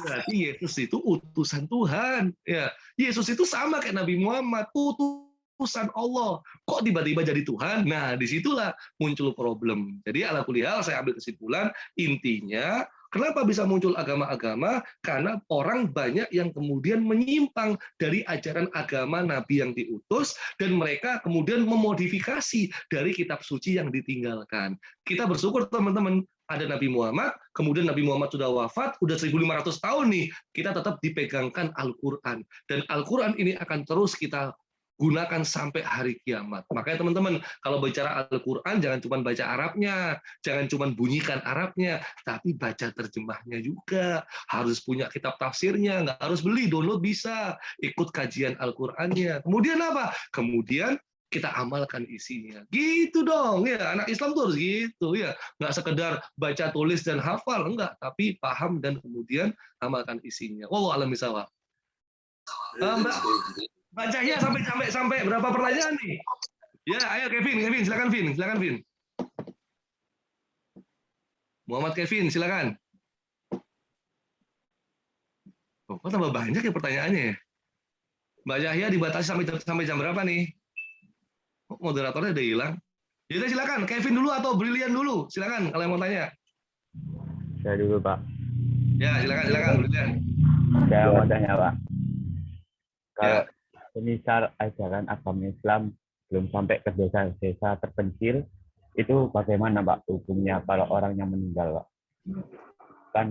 Berarti Yesus itu utusan Tuhan. Ya, Yesus itu sama kayak Nabi Muhammad, utusan Allah. Kok tiba-tiba jadi Tuhan? Nah, disitulah muncul problem. Jadi ala kulli hal saya ambil kesimpulan, intinya kenapa bisa muncul agama-agama? Karena orang banyak yang kemudian menyimpang dari ajaran agama Nabi yang diutus, dan mereka kemudian memodifikasi dari kitab suci yang ditinggalkan. Kita bersyukur teman-teman, ada Nabi Muhammad, kemudian Nabi Muhammad sudah wafat, udah 1.500 tahun nih, kita tetap dipegangkan Al-Quran. Dan Al-Quran ini akan terus kita gunakan sampai hari kiamat. Makanya teman-teman, kalau bicara Al-Quran, jangan cuma baca Arabnya, jangan cuma bunyikan Arabnya, tapi baca terjemahnya juga. Harus punya kitab tafsirnya, nggak harus beli, download bisa. Ikut kajian Al-Qurannya. Kemudian apa? Kemudian kita amalkan isinya. Gitu dong, ya. Anak Islam tuh harus gitu, ya. Nggak sekedar baca, tulis, dan hafal, enggak. Tapi paham dan kemudian amalkan isinya. Wallahu a'lam bishawab. Mbak Cahya sampai berapa pertanyaan nih? Ya, ayo Kevin, silakan Vin. Muhammad Kevin, silakan. Oh, kok tambah banyak ya pertanyaannya ya? Mbak Cahya dibatasi sampai jam berapa nih? Oh, moderatornya udah hilang. Jadi silakan, Kevin dulu atau Brilian dulu? Silakan kalau yang mau tanya. Saya dulu, Pak. Ya, silakan Brilian. Saya mau tanya, Pak. Kalau semisal ajaran agama Islam belum sampai ke desa-desa terpencil, itu bagaimana Pak hukumnya kalau orang yang meninggal, Pak? Kan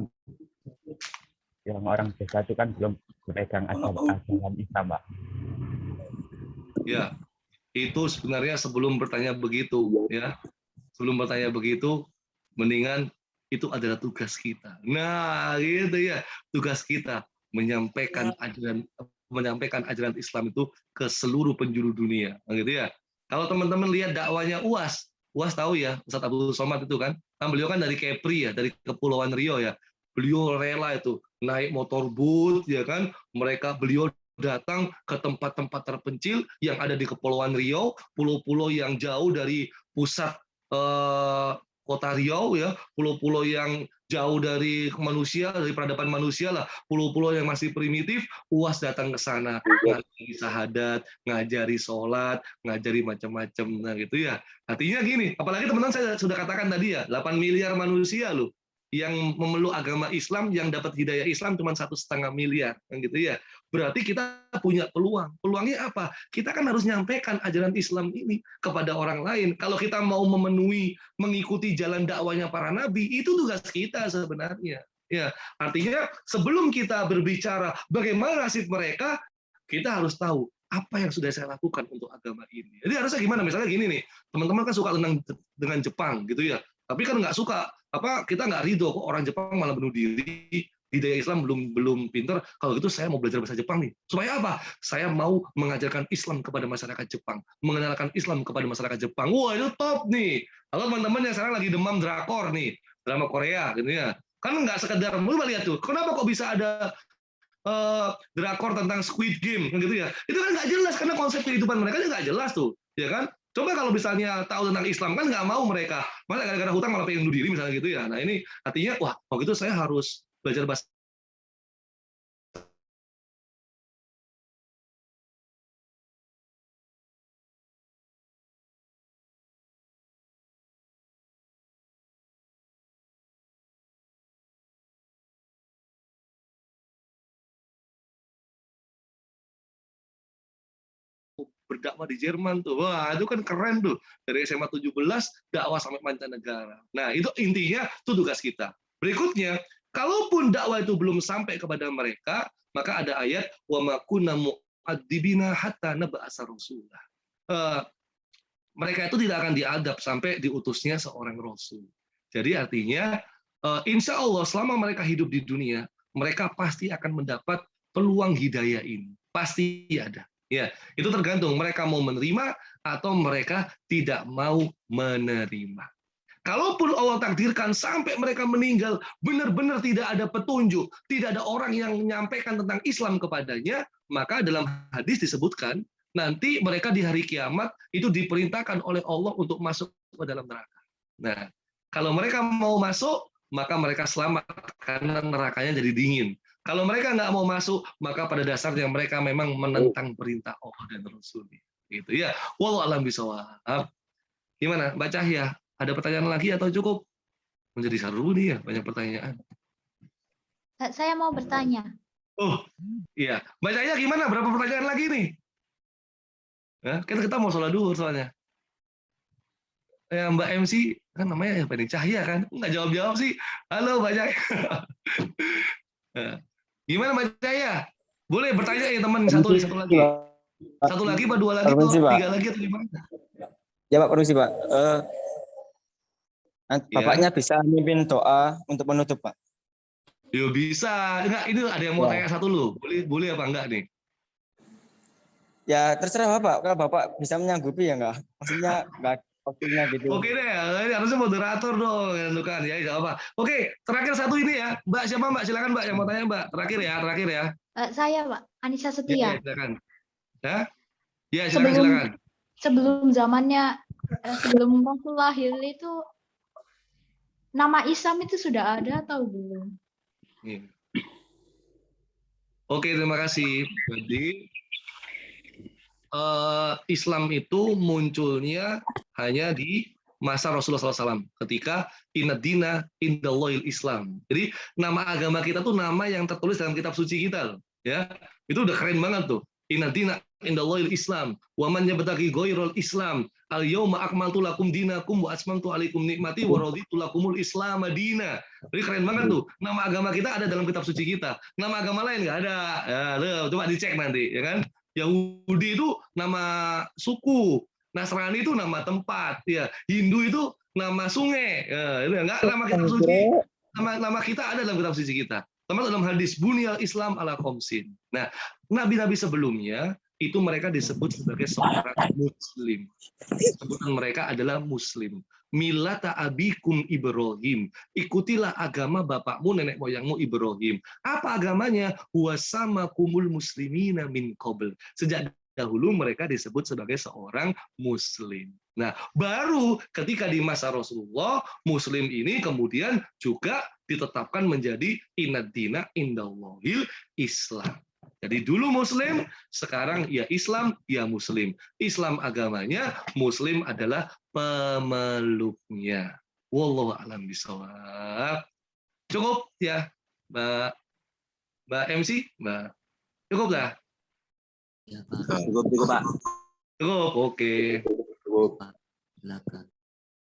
yang orang desa itu kan belum memegang ajaran Islam, Pak. Ya, itu sebenarnya sebelum bertanya begitu, ya. Sebelum bertanya begitu, mendingan itu adalah tugas kita. Nah, gitu ya, tugas kita menyampaikan ajaran Islam itu ke seluruh penjuru dunia, gitu ya. Kalau teman-teman lihat dakwanya UAS tahu ya, Ustadz Abdul Somad itu kan beliau kan dari Kepri ya, dari Kepulauan Riau ya. Beliau rela itu naik motor boot ya kan, beliau datang ke tempat-tempat terpencil yang ada di Kepulauan Riau, pulau-pulau yang jauh dari pusat kota Riau ya, pulau-pulau yang jauh dari manusia, dari peradaban manusia lah, pulau-pulau yang masih primitif, UAS datang ke sana, ngajari syahadat, ngajari sholat, ngajari macam-macam, nah gitu ya. Artinya gini, apalagi teman-teman saya sudah katakan tadi ya, 8 miliar manusia loh, yang memeluk agama Islam, yang dapat hidayah Islam cuma 1,5 miliar, kan gitu ya. Berarti kita punya peluang. Peluangnya apa? Kita kan harus nyampaikan ajaran Islam ini kepada orang lain. Kalau kita mau mengikuti jalan dakwahnya para nabi, itu tugas kita sebenarnya. Ya, artinya sebelum kita berbicara bagaimana nasib mereka, kita harus tahu apa yang sudah saya lakukan untuk agama ini. Jadi harusnya gimana? Misalnya gini nih, teman-teman kan suka dengan Jepang gitu ya, tapi kan nggak suka kita nggak ridho kok orang Jepang malah bunuh diri, hidayah Islam belum pinter. Kalau gitu saya mau belajar bahasa Jepang nih. Supaya apa? Saya mau mengajarkan Islam kepada masyarakat Jepang, mengenalkan Islam kepada masyarakat Jepang. Wah, itu top nih. Kalau teman-teman yang sekarang lagi demam drakor nih, drama Korea gitu ya. Kan nggak sekedar, lu lihat tuh, kenapa kok bisa ada drakor tentang Squid Game gitu ya? Itu kan nggak jelas karena konsep kehidupan mereka nggak jelas tuh, ya kan? Coba kalau misalnya tahu tentang Islam kan nggak mau mereka, malah gara-gara hutang malah pengen bunuh diri misalnya gitu ya. Nah ini artinya wah, kalau gitu saya harus belajar bahasa berdakwah di Jerman tuh. Wah, itu kan keren tuh. Dari SMA 17 dakwah sampai mancanegara. Nah, itu intinya itu tugas kita. Berikutnya, kalaupun dakwah itu belum sampai kepada mereka, maka ada ayat wa ma kunna mu'adzibina hatta nab'atsa rasulah. Mereka itu tidak akan diadab sampai diutusnya seorang rasul. Jadi artinya insya Allah selama mereka hidup di dunia, mereka pasti akan mendapat peluang hidayah ini. Pasti ada. Ya, itu tergantung mereka mau menerima atau mereka tidak mau menerima. Kalaupun Allah takdirkan sampai mereka meninggal, benar-benar tidak ada petunjuk, tidak ada orang yang menyampaikan tentang Islam kepadanya, maka dalam hadis disebutkan, nanti mereka di hari kiamat itu diperintahkan oleh Allah untuk masuk ke dalam neraka. Nah, kalau mereka mau masuk, maka mereka selamat karena nerakanya jadi dingin. Kalau mereka nggak mau masuk, maka pada dasarnya mereka memang menentang perintah Allah dan Rasul. Gitu ya. Wallahu a'lam bishawab. Gimana, Mbak Cahya? Ada pertanyaan lagi atau cukup? Menjadi seru nih ya, banyak pertanyaan. Saya mau bertanya. Oh, iya. Mbak Cahya gimana? Berapa pertanyaan lagi nih? Kan kita mau sholat duhur soalnya. Mbak MC kan namanya Pendek Cahya kan? Nggak jawab-jawab sih. Halo Mbak Cahya. Gimana Mbak Cahya? Boleh bertanya ya teman satu lagi. Satu lagi, Pak, dua lagi, Permisi, atau Pak. 3 lagi atau gimana? Ya Pak, permisi Pak. Bapaknya bisa mimpin doa untuk menutup Pak. Yo bisa. Enggak, ini ada yang mau Ya. tanya satu loh. Boleh apa enggak nih? Ya terserah Bapak, kalau Bapak bisa menyanggupi ya enggak. Maksudnya enggak waktunya gitu. Oke deh, ini harusnya moderator dong yang tentukan ya, tidak apa. Oke, terakhir satu ini ya, Mbak siapa Mbak? Silakan Mbak yang mau tanya Mbak. Terakhir ya. Saya Pak, Anissa Ya, Setia. silakan. Ya, silakan. Sebelum zamannya, sebelum Rasul lahir itu, nama Islam itu sudah ada atau belum? Oke, terima kasih. Jadi Islam itu munculnya hanya di masa Rasulullah SAW ketika inad dina indallahil Islam. Jadi nama agama kita tuh nama yang tertulis dalam kitab suci kita loh, ya. Itu udah keren banget tuh. Inad dina indallahil Islam. Wa man yabtaghi ghairal Islam al yauma akmaltu lakum dinakum wa atmamtu alaikum nikmati wa raditu lakumul Islam madina. Jadi keren banget tuh. Nama agama kita ada dalam kitab suci kita. Nama agama lain nggak ada. Ya, tuh, coba dicek nanti, ya kan? Yahudi itu nama suku, Nasrani itu nama tempat, ya. Hindu itu nama sungai, ya, itu enggak nama kitab suci. Nama kita ada dalam kitab suci kita. Termasuk dalam hadis bunyal Islam ala khamsin. Nah, nabi-nabi sebelumnya itu mereka disebut sebagai seorang muslim. Sebutan mereka adalah muslim. Millata abikum Ibrahim. Ikutilah agama bapakmu, nenek moyangmu Ibrahim. Apa agamanya? Huwasama kumul muslimina min qabl. Sejak dahulu mereka disebut sebagai seorang muslim. Nah, baru ketika di masa Rasulullah, muslim ini kemudian juga ditetapkan menjadi inad dina indallahil Islam. Jadi dulu muslim, sekarang ya Islam, ya muslim. Islam agamanya, muslim adalah pemeluknya. Wallahu a'lam bishawab. Cukup ya, Mbak MC, Mbak. Cukup lah? Cukup, Pak. Cukup, oke. Silakan.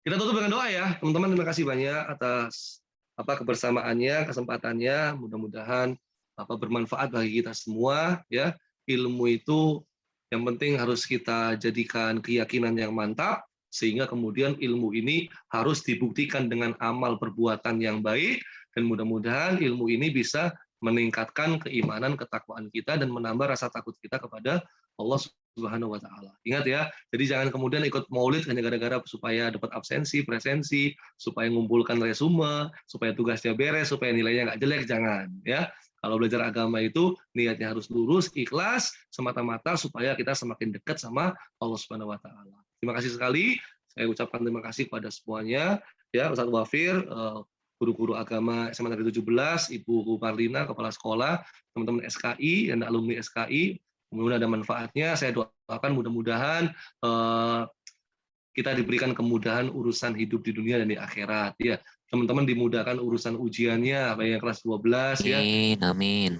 Kita tutup dengan doa ya, teman-teman. Terima kasih banyak atas kebersamaannya, kesempatannya. Mudah-mudahan bermanfaat bagi kita semua ya. Ilmu itu yang penting harus kita jadikan keyakinan yang mantap, sehingga kemudian ilmu ini harus dibuktikan dengan amal perbuatan yang baik, dan mudah-mudahan ilmu ini bisa meningkatkan keimanan, ketakwaan kita, dan menambah rasa takut kita kepada Allah Subhanahu wa Ta'ala. Ingat ya, jadi jangan kemudian ikut maulid hanya gara-gara supaya dapat absensi, presensi, supaya mengumpulkan resume, supaya tugasnya beres, supaya nilainya nggak jelek, jangan ya. Kalau belajar agama itu niatnya harus lurus, ikhlas, semata-mata supaya kita semakin dekat sama Allah Subhanahu wa Ta'ala. Terima kasih sekali. Saya ucapkan terima kasih kepada semuanya ya, Ustadz Wafir, guru-guru agama SMA Negeri 17, Ibu Marlina, Kepala Sekolah, teman-teman SKI dan alumni SKI. Mudah-mudahan ada manfaatnya. Saya doakan mudah-mudahan kita diberikan kemudahan urusan hidup di dunia dan di akhirat. Ya, teman-teman dimudahkan urusan ujiannya, baik yang kelas 12 ya. Amin.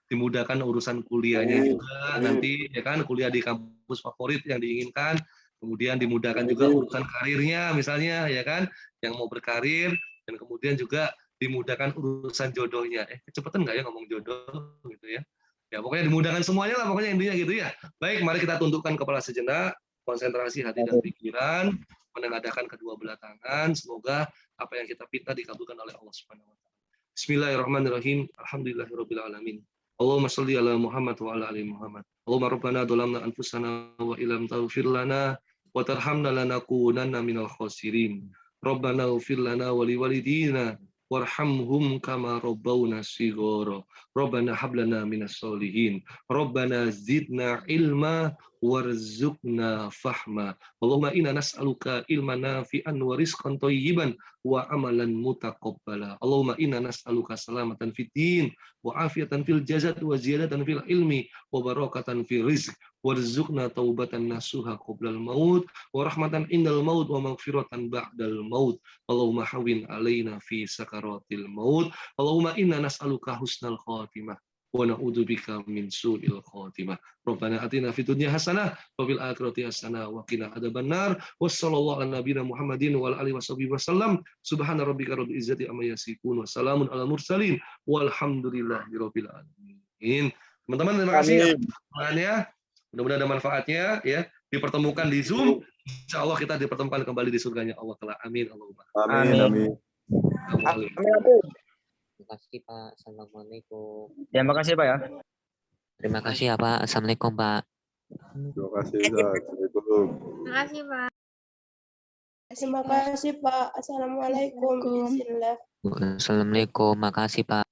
Dimudahkan urusan kuliahnya juga nanti ya kan, kuliah di kampus favorit yang diinginkan. Kemudian dimudahkan juga urusan karirnya misalnya ya kan, yang mau berkarir, dan kemudian juga dimudahkan urusan jodohnya. Kecepatan nggak ya ngomong jodoh gitu ya. Ya pokoknya dimudahkan semuanya lah pokoknya intinya gitu ya. Baik, mari kita tundukkan kepala sejenak, konsentrasi hati dan pikiran, menengadahkan kedua belah tangan. Semoga apa yang kita minta dikabulkan oleh Allah Subhanahu wa Ta'ala. Bismillahirrahmanirrahim. Alhamdulillahirabbil alamin. Allahumma shalli ala Muhammad wa ala ali Muhammad. Allahumma rabbana dhalamna anfusana wa illam taghfir lana wa tarhamna lanakunanna minal khasirin. Rabbana ighfir lana wa liwalidina warhamhum kama rabbawna shighara. Rabbana hab lana minas solihin. Rabbana zidna ilma warzuqna fahma. Allahumma inna nas'aluka ilman nafi'an wa rizqan thayyiban wa amalan mutaqabbala. Allahumma inna nas'aluka salamatan fid din wa afiyatan fil jasad wa ziyadatan fil ilmi wa barakatan fil rizq warzuqna taubatan nasuha qoblal maut wa rahmatan indal maut wa maghfiratan ba'dal maut. Allahumma hawin alaina fi sakaratil maut. Allahumma inna nas'aluka husnal khatimah wa na'udzubika min su'il khatimah. Rabbana atina fid dunya hasanah wa fil akhirati hasanah wa qina adzabannar. Wassallallahu ala nabiyina Muhammadin wa ala alihi wasallam. Subhana rabbika rabbil izzati amma yasifun wa salamun ala mursalin walhamdulillahirabbil alamin. Teman-teman terima kasih ya. Mudah-mudahan ada manfaatnya ya. Dipertemukan di Zoom. Insya Allah kita dipertemukan kembali di surganya Allah Ta'ala. Amin. Allahumma. Amin. Terima kasih Pak. Assalamualaikum. Ya, makasih Pak ya. Terima kasih ya Pak. Assalamualaikum Pak. Terima kasih Ustaz. Assalamualaikum. Terima kasih, Pak. Terima kasih Pak. Assalamualaikum. Bismillah. Assalamualaikum. Makasih Pak.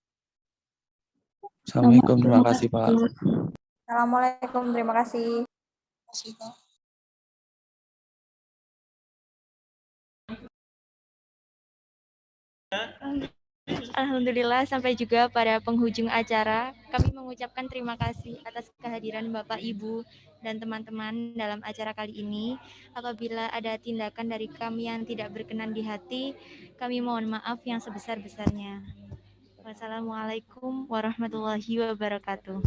Assalamualaikum. Terima kasih Pak. Assalamualaikum, terima kasih. Terima kasih, Pak. Alhamdulillah, sampai juga pada penghujung acara. Kami mengucapkan terima kasih atas kehadiran Bapak, Ibu, dan teman-teman dalam acara kali ini. Apabila ada tindakan dari kami yang tidak berkenan di hati, kami mohon maaf yang sebesar-besarnya. Wassalamualaikum warahmatullahi wabarakatuh.